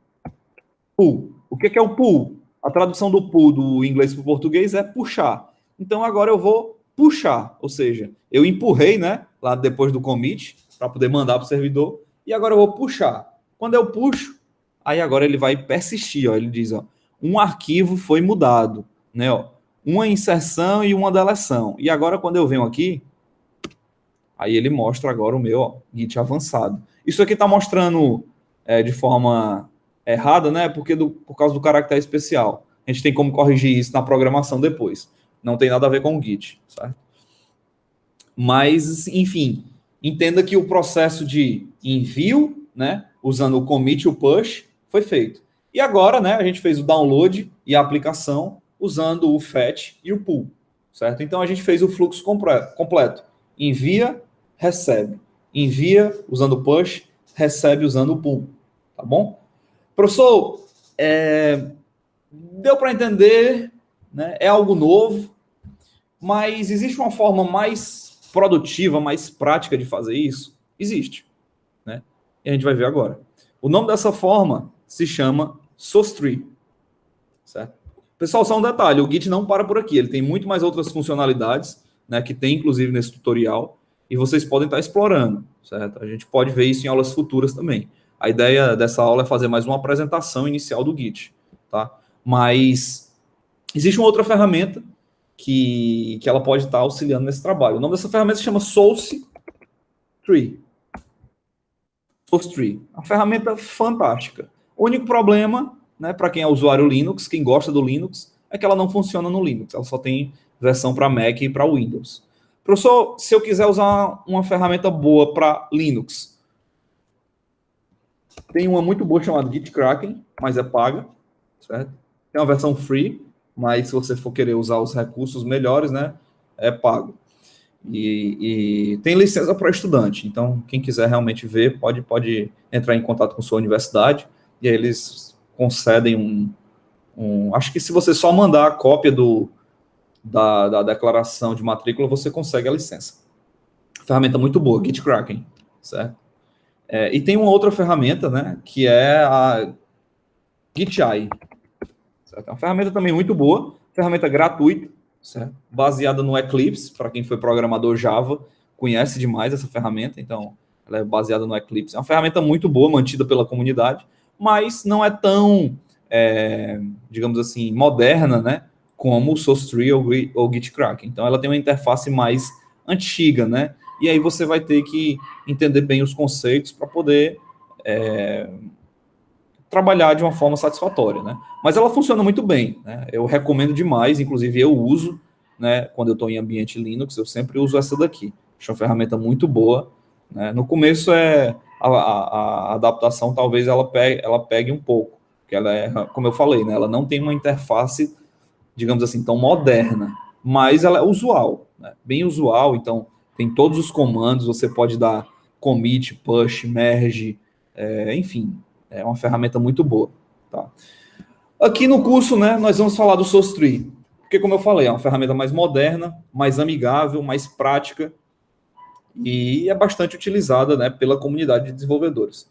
Pull. O que é o pull? A tradução do pull do inglês para o português é puxar. Então, agora eu vou puxar, ou seja, eu empurrei, né, lá depois do commit, para poder mandar para o servidor, e agora eu vou puxar. Quando eu puxo, aí agora ele vai persistir, ó, ele diz, ó, um arquivo foi mudado, né, ó, uma inserção e uma deleção. E agora quando eu venho aqui, aí ele mostra agora o meu, ó, Git avançado. Isso aqui está mostrando de forma errada, né, por causa do caractere especial. A gente tem como corrigir isso na programação depois. Não tem nada a ver com o Git, certo? Mas, enfim, entenda que o processo de envio, né, usando o commit e o push, foi feito. E agora, né, a gente fez o download e a aplicação, usando o fetch e o pull, certo? Então a gente fez o fluxo completo. Envia, recebe. Envia usando o push, recebe usando o pull, tá bom? Professor, deu para entender, né? É algo novo, mas existe uma forma mais produtiva, mais prática de fazer isso? Existe, né? E a gente vai ver agora. O nome dessa forma se chama source tree, certo? Pessoal, só um detalhe, o Git não para por aqui, ele tem muito mais outras funcionalidades, né, que tem inclusive nesse tutorial, e vocês podem estar explorando, certo? A gente pode ver isso em aulas futuras também. A ideia dessa aula é fazer mais uma apresentação inicial do Git, tá? Mas existe uma outra ferramenta que ela pode estar auxiliando nesse trabalho. O nome dessa ferramenta se chama Source Tree. Source Tree. Uma ferramenta fantástica. O único problema, né, para quem é usuário Linux, quem gosta do Linux, é que ela não funciona no Linux. Ela só tem versão para Mac e para Windows. Professor, se eu quiser usar uma ferramenta boa para Linux, tem uma muito boa chamada GitKraken, mas é paga, certo? Tem uma versão free, mas se você for querer usar os recursos melhores, né, é pago. E tem licença para estudante, então quem quiser realmente ver pode entrar em contato com sua universidade e aí eles concedem acho que se você só mandar a cópia da declaração de matrícula, você consegue a licença. Ferramenta muito boa, GitKraken, certo? E tem uma outra ferramenta, né, que é a GitEye, certo? É uma ferramenta também muito boa, ferramenta gratuita, certo? Baseada no Eclipse, para quem foi programador Java, conhece demais essa ferramenta, então ela é baseada no Eclipse. É uma ferramenta muito boa, mantida pela comunidade, mas não é tão, digamos assim, moderna, né, como o SourceTree ou GitKraken. Então ela tem uma interface mais antiga, né? E aí você vai ter que entender bem os conceitos para poder trabalhar de uma forma satisfatória, né? Mas ela funciona muito bem, né? Eu recomendo demais, inclusive eu uso, né? Quando eu estou em ambiente Linux, eu sempre uso essa daqui. Acho uma ferramenta muito boa, né? No começo a adaptação talvez ela pegue um pouco, porque ela é, como eu falei, né? Ela não tem uma interface, digamos assim, tão moderna, mas ela é usual, né? Bem usual. Então tem todos os comandos, você pode dar commit, push, merge, enfim. É uma ferramenta muito boa, tá? Aqui no curso, né, nós vamos falar do SourceTree, porque, como eu falei, é uma ferramenta mais moderna, mais amigável, mais prática e é bastante utilizada, né, pela comunidade de desenvolvedores.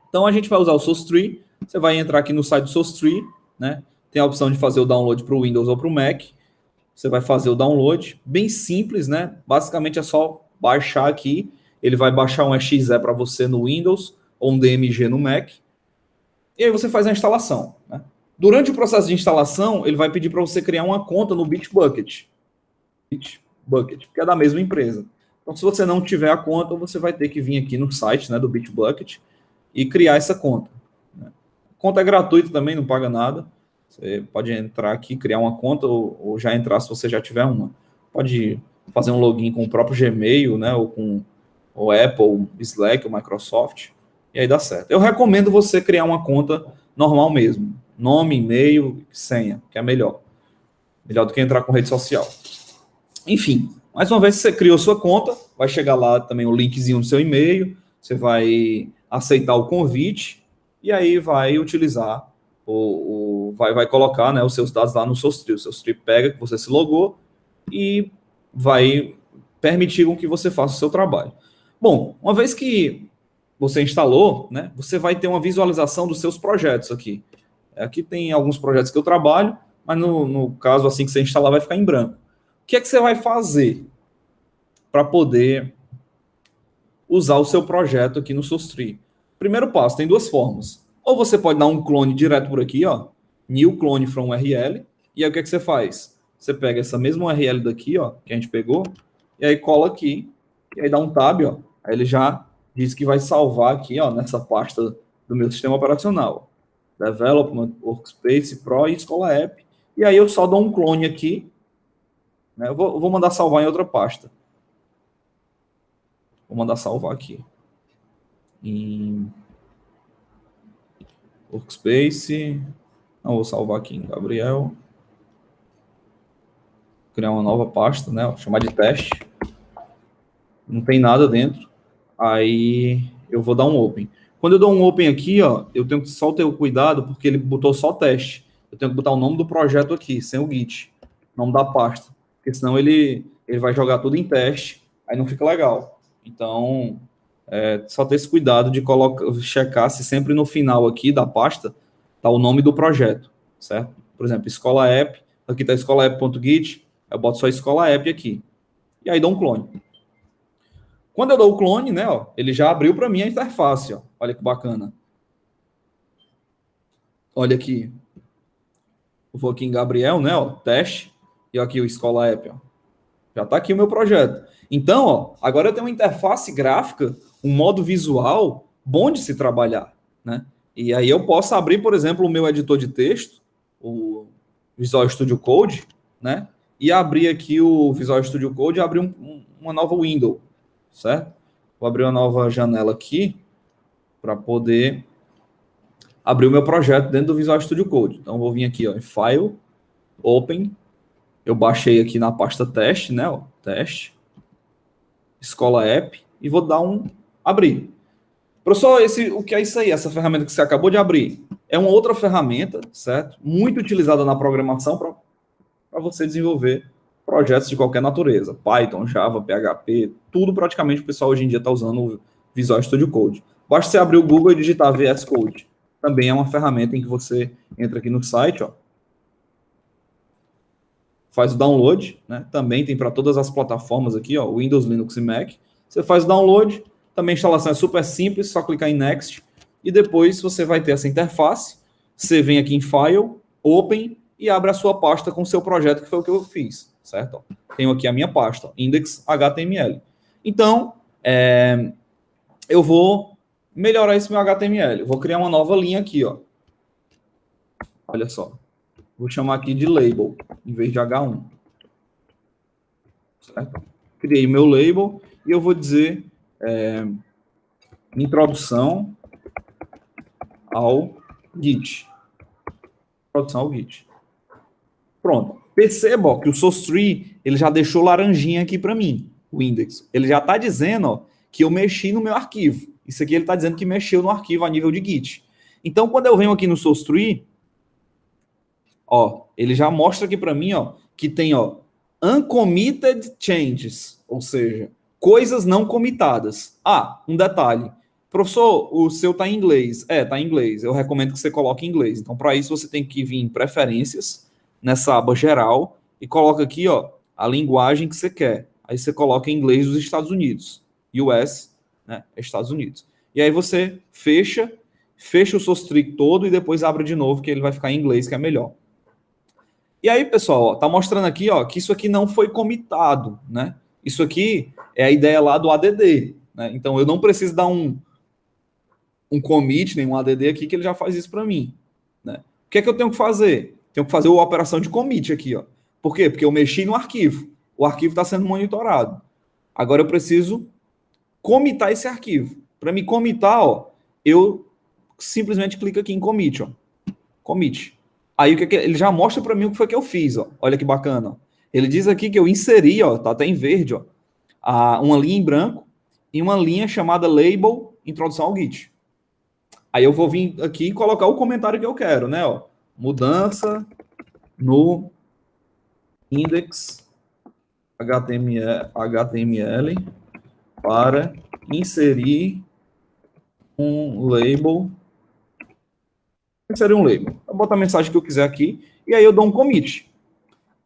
Então, a gente vai usar o SourceTree. Você vai entrar aqui no site do SourceTree, né? Tem a opção de fazer o download para o Windows ou para o Mac. Você vai fazer o download, bem simples, né? Basicamente é só baixar aqui. Ele vai baixar um exe para você no Windows ou um DMG no Mac. E aí você faz a instalação, né? Durante o processo de instalação, ele vai pedir para você criar uma conta no Bitbucket. Bitbucket, que é da mesma empresa. Então, se você não tiver a conta, você vai ter que vir aqui no site, né, do Bitbucket e criar essa conta, né? A conta é gratuita também, não paga nada. Você pode entrar aqui, criar uma conta ou já entrar se você já tiver uma. Pode fazer um login com o próprio Gmail, né, ou com o Apple, o Slack, o Microsoft, e aí dá certo. Eu recomendo você criar uma conta normal mesmo. Nome, e-mail, senha, que é melhor. Melhor do que entrar com rede social. Enfim, mais uma vez, você criou sua conta, vai chegar lá também o linkzinho no seu e-mail, você vai aceitar o convite e aí vai utilizar, vai colocar, né, os seus dados lá no SourceTree. O SourceTree pega que você se logou e vai permitir com que você faça o seu trabalho. Bom, uma vez que você instalou, né, você vai ter uma visualização dos seus projetos aqui. Aqui tem alguns projetos que eu trabalho, mas no caso, assim que você instalar, vai ficar em branco. O que é que você vai fazer para poder usar o seu projeto aqui no SourceTree? Primeiro passo, tem duas formas. Ou você pode dar um clone direto por aqui, ó, new clone from URL, e aí o que é que você faz? Você pega essa mesma URL daqui, ó, que a gente pegou, e aí cola aqui, e aí dá um tab, ó, aí ele já diz que vai salvar aqui, ó, nessa pasta do meu sistema operacional. Development, Workspace, Pro e Escola App. E aí eu só dou um clone aqui, né? Eu vou mandar salvar em outra pasta. Vou mandar salvar aqui. Em Workspace. Não, vou salvar aqui em Gabriel. criar uma nova pasta, né? Ó, chamar de teste. Não tem nada dentro. Aí eu vou dar um open. Quando eu dou um open aqui, ó, eu tenho que só ter o cuidado, porque ele botou só teste. Eu tenho que botar o nome do projeto aqui, sem o git, nome da pasta, porque senão ele vai jogar tudo em teste, aí não fica legal. Então, só ter esse cuidado de checar se sempre no final aqui da pasta tá o nome do projeto, certo? Por exemplo, escola app, aqui tá escolaapp.git, eu boto só escola app aqui. E aí dou um clone. Quando eu dou o clone, né, ó, ele já abriu para mim a interface, ó. Olha que bacana. Olha aqui. Eu vou aqui em Gabriel, né, ó, teste, e aqui o Escola App, ó. Já está aqui o meu projeto. Então, ó, agora eu tenho uma interface gráfica, um modo visual bom de se trabalhar, né? E aí eu posso abrir, por exemplo, o meu editor de texto, o Visual Studio Code, né? E abrir aqui o Visual Studio Code e abrir uma nova window, certo? Vou abrir uma nova janela aqui para poder abrir o meu projeto dentro do Visual Studio Code. Então, vou vir aqui, ó, em File, Open. Eu baixei aqui na pasta teste, né? Ó, teste, escola app, e vou dar um abrir. Professor, o que é isso aí? Essa ferramenta que você acabou de abrir é uma outra ferramenta, certo? Muito utilizada na programação para você desenvolver projetos de qualquer natureza. Python, Java, PHP, tudo praticamente o pessoal hoje em dia está usando o Visual Studio Code. Basta você abrir o Google e digitar VS Code. Também é uma ferramenta em que você entra aqui no site, ó, faz o download, né? Também tem para todas as plataformas aqui, ó, Windows, Linux e Mac. Você faz o download, também a instalação é super simples, só clicar em Next, e depois você vai ter essa interface. Você vem aqui em File, Open, e abre a sua pasta com o seu projeto, que foi o que eu fiz, certo? Tenho aqui a minha pasta, index.html. Então, eu vou melhorar esse meu HTML. Eu vou criar uma nova linha aqui, ó. Olha só. Vou chamar aqui de label, em vez de H1. Certo? Criei meu label e eu vou dizer introdução ao Git. Introdução ao Git. Pronto. Perceba, ó, que o source tree ele já deixou laranjinha aqui para mim, o index. Ele já está dizendo, ó, que eu mexi no meu arquivo. Isso aqui ele está dizendo que mexeu no arquivo a nível de Git. Então, quando eu venho aqui no source tree, ó, ele já mostra aqui para mim, ó, que tem, ó, uncommitted changes, ou seja, coisas não comitadas. Ah, um detalhe. Professor, o seu está em inglês. Está em inglês. Eu recomendo que você coloque em inglês. Então, para isso, você tem que vir em preferências, nessa aba geral, e coloca aqui, ó, a linguagem que você quer. Aí você coloca em inglês dos Estados Unidos. US, né, Estados Unidos. E aí você fecha o source tree todo e depois abre de novo, que ele vai ficar em inglês, que é melhor. E aí, pessoal, ó, tá mostrando aqui, ó, que isso aqui não foi comitado, né? Isso aqui é a ideia lá do ADD, né? Então, eu não preciso dar um commit, nem um ADD aqui, que ele já faz isso para mim, né? O que é que eu tenho que fazer? Tenho que fazer a operação de commit aqui, ó. Por quê? Porque eu mexi no arquivo. O arquivo está sendo monitorado. Agora eu preciso comitar esse arquivo. Para me comitar, ó, eu simplesmente clico aqui em commit, ó. Commit. Aí o que ele já mostra para mim o que foi que eu fiz, ó. Olha que bacana. Ó. Ele diz aqui que eu inseri, ó, tá até em verde, ó, uma linha em branco e uma linha chamada label introdução ao Git. Aí eu vou vir aqui e colocar o comentário que eu quero, né, ó. Mudança no index HTML para inserir um label. Inserir um label. Eu boto a mensagem que eu quiser aqui e aí eu dou um commit.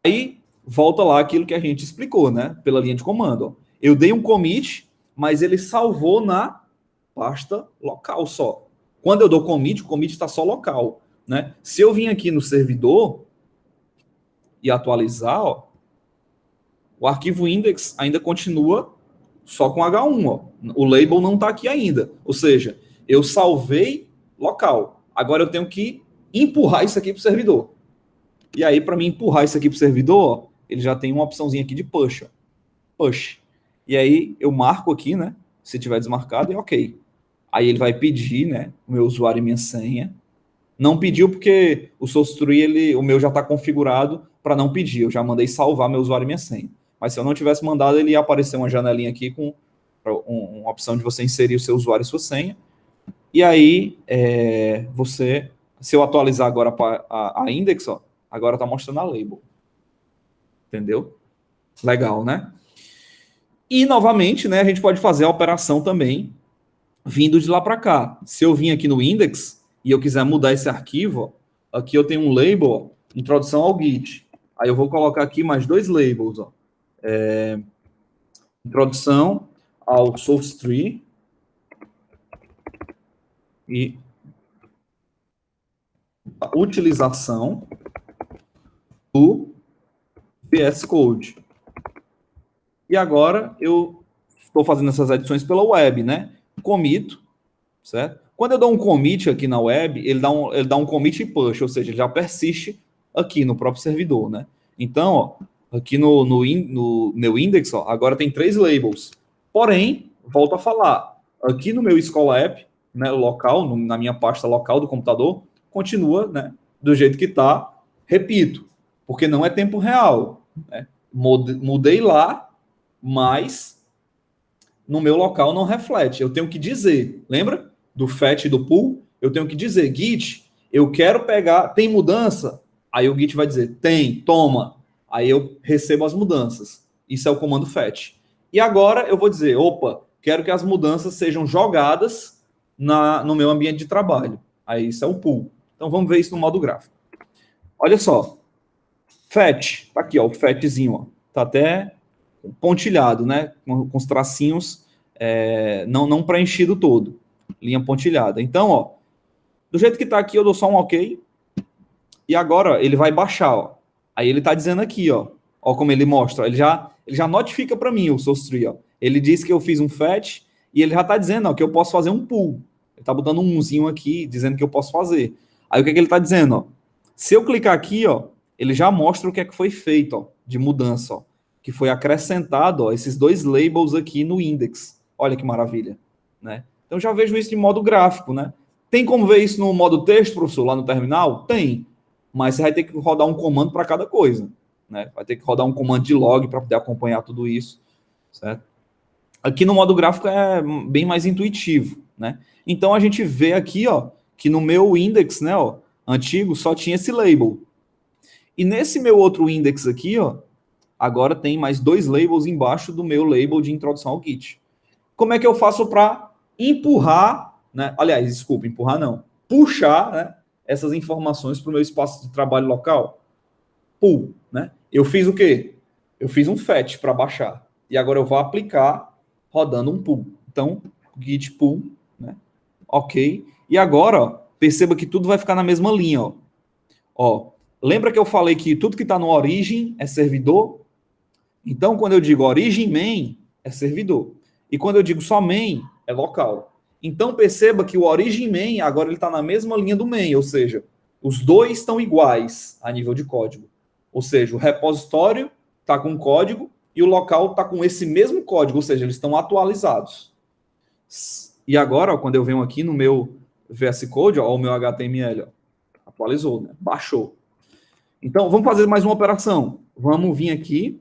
Aí volta lá aquilo que a gente explicou, né? Pela linha de comando. Ó. Eu dei um commit, mas ele salvou na pasta local só. Quando eu dou commit, o commit está só local, né? Se eu vim aqui no servidor e atualizar, ó, o arquivo index ainda continua só com H1, ó. O label não está aqui ainda. Ou seja, eu salvei local. Agora eu tenho que empurrar isso aqui para o servidor. E aí, para mim empurrar isso aqui para o servidor, ó, ele já tem uma opçãozinha aqui de push. Ó. Push. E aí eu marco aqui, né? Se tiver desmarcado, é ok. Aí ele vai pedir, né? O meu usuário e minha senha. Não pediu porque o SourceTree, o meu já está configurado para não pedir. Eu já mandei salvar meu usuário e minha senha. Mas se eu não tivesse mandado, ele ia aparecer uma janelinha aqui com uma opção de você inserir o seu usuário e sua senha. E aí, se eu atualizar agora para a index, ó, agora está mostrando a label. Entendeu? Legal, né? E, novamente, né, a gente pode fazer a operação também vindo de lá para cá. Se eu vim aqui no index e eu quiser mudar esse arquivo, ó, aqui eu tenho um label, ó, introdução ao Git. Aí eu vou colocar aqui mais 2 labels. Ó. Introdução ao SourceTree e a utilização do VS Code. E agora eu estou fazendo essas edições pela web, né? Comito, certo? Quando eu dou um commit aqui na web, ele dá um commit e push, ou seja, ele já persiste aqui no próprio servidor, né? Então, ó, aqui no meu index, ó, agora tem 3 labels. Porém, volto a falar, aqui no meu Escola App, né, local, na minha pasta local do computador, continua, né, do jeito que está. Repito, porque não é tempo real. Né? Mudei lá, mas no meu local não reflete. Eu tenho que dizer, lembra do fetch e do pull? Eu tenho que dizer, Git, eu quero pegar, tem mudança? Aí o Git vai dizer, tem, toma. Aí eu recebo as mudanças. Isso é o comando fetch. E agora eu vou dizer, opa, quero que as mudanças sejam jogadas no meu ambiente de trabalho. Aí isso é o pull. Então vamos ver isso no modo gráfico. Olha só. Fetch, tá aqui, ó, o fetchzinho, ó. Tá até pontilhado, né? Com os tracinhos não preenchido todo. Linha pontilhada. Então, ó, do jeito que tá aqui, eu dou só um OK. E agora ó, ele vai baixar, ó. Aí ele tá dizendo aqui, ó como ele mostra. Ele já notifica para mim o SourceTree, ó. Ele diz que eu fiz um fetch e ele já tá dizendo, ó, que eu posso fazer um pull. Ele tá botando um umzinho aqui, dizendo que eu posso fazer. Aí o que é que ele tá dizendo, ó? Se eu clicar aqui, ó, ele já mostra o que é que foi feito, ó, de mudança, ó, que foi acrescentado, ó, esses 2 labels aqui no index. Olha que maravilha, né? Então já vejo isso de modo gráfico, né? Tem como ver isso no modo texto, professor, lá no terminal? Tem, mas você vai ter que rodar um comando para cada coisa, né? Vai ter que rodar um comando de log para poder acompanhar tudo isso, certo? Aqui no modo gráfico é bem mais intuitivo, né? Então a gente vê aqui, ó, que no meu index, né, ó, antigo, só tinha esse label. E nesse meu outro index aqui, ó, agora tem mais 2 labels embaixo do meu label de introdução ao Git. Como é que eu faço para empurrar, né? Aliás, desculpa, empurrar não. Puxar, né, essas informações para o meu espaço de trabalho local? Pull, né? Eu fiz o quê? Eu fiz um fetch para baixar. E agora eu vou aplicar rodando um pull. Então, git pull, né? OK. E agora, ó, perceba que tudo vai ficar na mesma linha, ó. Ó, lembra que eu falei que tudo que está no origin é servidor? Então, quando eu digo origin main, é servidor. E quando eu digo só main, é local. Então, perceba que o origin main, agora ele está na mesma linha do main, ou seja, os dois estão iguais a nível de código. Ou seja, o repositório está com código e o local está com esse mesmo código, ou seja, eles estão atualizados. E agora, ó, quando eu venho aqui no meu VS Code, ó, o meu HTML, ó, atualizou, né? Baixou. Então, vamos fazer mais uma operação. Vamos vir aqui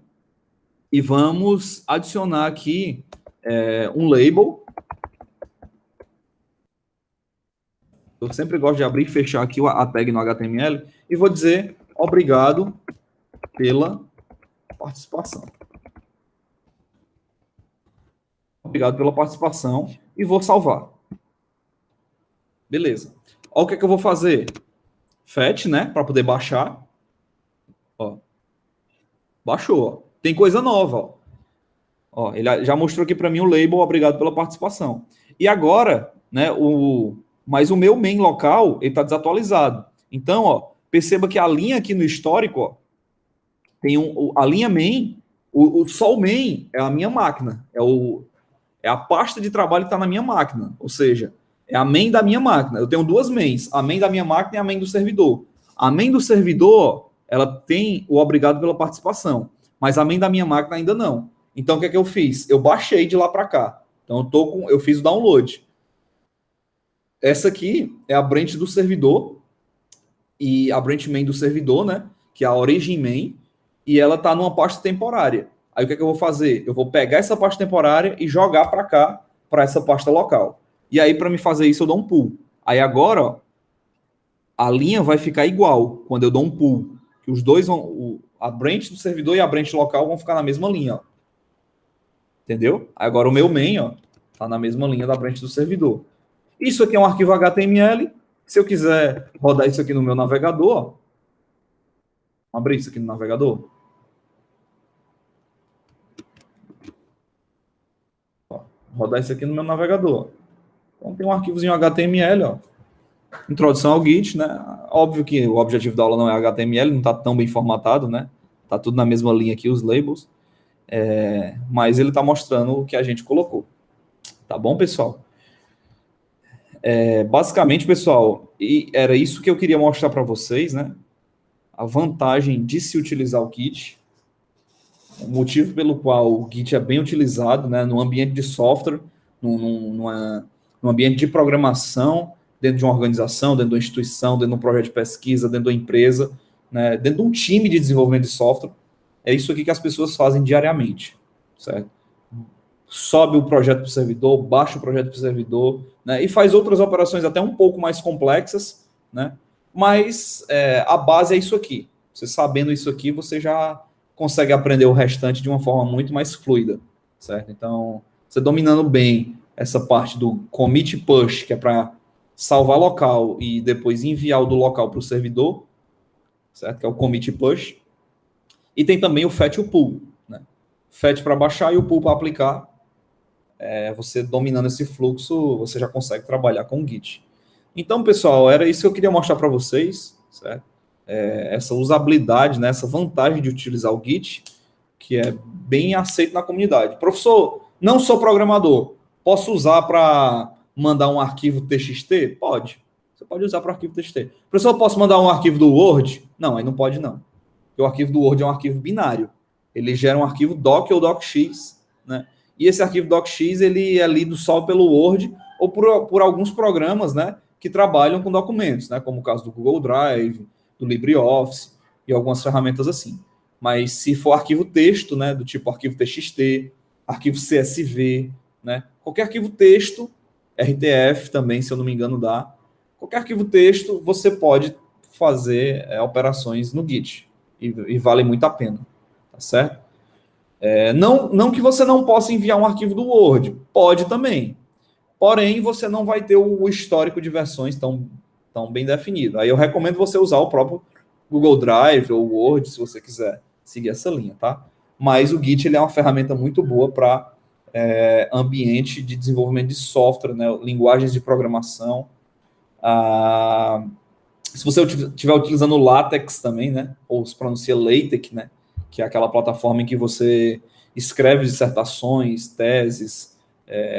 e vamos adicionar aqui um label. Eu sempre gosto de abrir e fechar aqui a tag no HTML e vou dizer obrigado pela participação. Obrigado pela participação e vou salvar. Beleza. Olha o que é que eu vou fazer. Fetch, né? Para poder baixar. Ó. Baixou. Ó. Tem coisa nova. Ó. Ó, ele já mostrou aqui para mim o label, obrigado pela participação. E agora, né, mas o meu main local, ele está desatualizado. Então, ó, perceba que a linha aqui no histórico, ó, tem a linha main, só o main é a minha máquina, é a pasta de trabalho que está na minha máquina, ou seja, é a main da minha máquina. Eu tenho 2 mains, a main da minha máquina e a main do servidor. A main do servidor, ela tem o obrigado pela participação, mas a main da minha máquina ainda não. Então, o que é que eu fiz? Eu baixei de lá para cá. Então, eu fiz o download. Essa aqui é a branch do servidor, e a branch main do servidor, né? Que é a origin main, e ela está numa pasta temporária. Aí o que é que eu vou fazer? Eu vou pegar essa pasta temporária e jogar para cá, para essa pasta local. E aí, para me fazer isso, eu dou um pull. Aí agora, ó, a linha vai ficar igual quando eu dou um pull. Que os dois vão, a branch do servidor e a branch local vão ficar na mesma linha, ó. Entendeu? Agora o meu main, ó, tá na mesma linha da branch do servidor. Isso aqui é um arquivo HTML. Se eu quiser rodar isso aqui no meu navegador, ó, abrir isso aqui no navegador. Ó, rodar isso aqui no meu navegador. Então tem um arquivozinho HTML, ó. Introdução ao Git, né? Óbvio que o objetivo da aula não é HTML, não está tão bem formatado, né? Tá tudo na mesma linha aqui, os labels. Mas ele está mostrando o que a gente colocou. Tá bom, pessoal? Basicamente, pessoal, era isso que eu queria mostrar para vocês, né? A vantagem de se utilizar o Git, o motivo pelo qual o Git é bem utilizado, né? No ambiente de software, num ambiente de programação, dentro de uma organização, dentro de uma instituição, dentro de um projeto de pesquisa, dentro de uma empresa, né? Dentro de um time de desenvolvimento de software. É isso aqui que as pessoas fazem diariamente, certo? Sobe o projeto para o servidor, baixa o projeto para o servidor, né? E faz outras operações até um pouco mais complexas, né? Mas a base é isso aqui. Você sabendo isso aqui, você já consegue aprender o restante de uma forma muito mais fluida, certo? Então, você dominando bem essa parte do commit push, que é para salvar local e depois enviar o do local para o servidor, certo? Que é o commit push. E tem também o fetch e o pull, né? Fetch para baixar e o pull para aplicar. Você dominando esse fluxo, você já consegue trabalhar com o Git. Então, pessoal, era isso que eu queria mostrar para vocês, certo? Essa usabilidade, né? Essa vantagem de utilizar o Git, que é bem aceito na comunidade. Professor, não sou programador, posso usar para mandar um arquivo TXT? Pode. Você pode usar para arquivo TXT. Professor, posso mandar um arquivo do Word? Não, aí não pode não. Porque o arquivo do Word é um arquivo binário. Ele gera um arquivo doc ou docx, né? E esse arquivo docx, ele é lido só pelo Word ou por alguns programas, né, que trabalham com documentos, né, como o caso do Google Drive, do LibreOffice e algumas ferramentas assim. Mas se for arquivo texto, né, do tipo arquivo TXT, arquivo CSV, né, qualquer arquivo texto, RTF também, se eu não me engano, dá. Qualquer arquivo texto, você pode fazer operações no Git e vale muito a pena, tá certo? Não que você não possa enviar um arquivo do Word, pode também. Porém, você não vai ter o histórico de versões tão bem definido. Aí eu recomendo você usar o próprio Google Drive ou Word, se você quiser seguir essa linha, tá? Mas o Git ele é uma ferramenta muito boa para ambiente de desenvolvimento de software, né? Linguagens de programação. Se você estiver utilizando o LaTeX também, né? Ou se pronuncia LaTeX, né? Que é aquela plataforma em que você escreve dissertações, teses,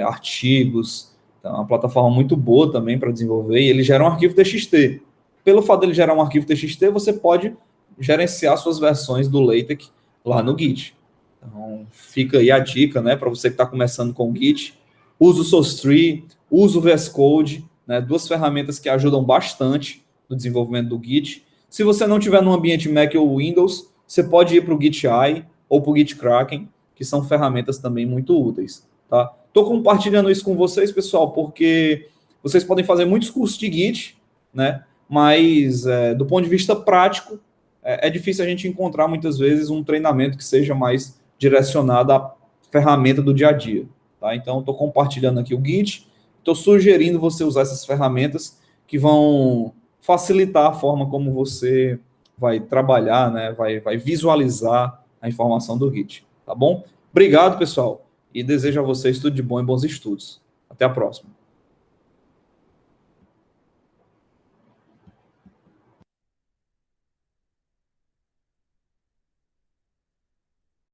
artigos. Então, é uma plataforma muito boa também para desenvolver, e ele gera um arquivo TXT. Pelo fato dele gerar um arquivo TXT, você pode gerenciar suas versões do LaTeX lá no Git. Então, fica aí a dica, né, para você que está começando com o Git. Usa o SourceTree, usa o VS Code, né, duas ferramentas que ajudam bastante no desenvolvimento do Git. Se você não tiver no ambiente Mac ou Windows, você pode ir para o GitEye ou para o GitKraken, que são ferramentas também muito úteis, tá? Estou compartilhando isso com vocês, pessoal, porque vocês podem fazer muitos cursos de Git, né? Mas do ponto de vista prático, é difícil a gente encontrar muitas vezes um treinamento que seja mais direcionado à ferramenta do dia a dia, tá? Então, estou compartilhando aqui o Git, estou sugerindo você usar essas ferramentas que vão facilitar a forma como você vai trabalhar, né? Vai visualizar a informação do Git, tá bom? Obrigado, pessoal, e desejo a vocês tudo de bom e bons estudos. Até a próxima.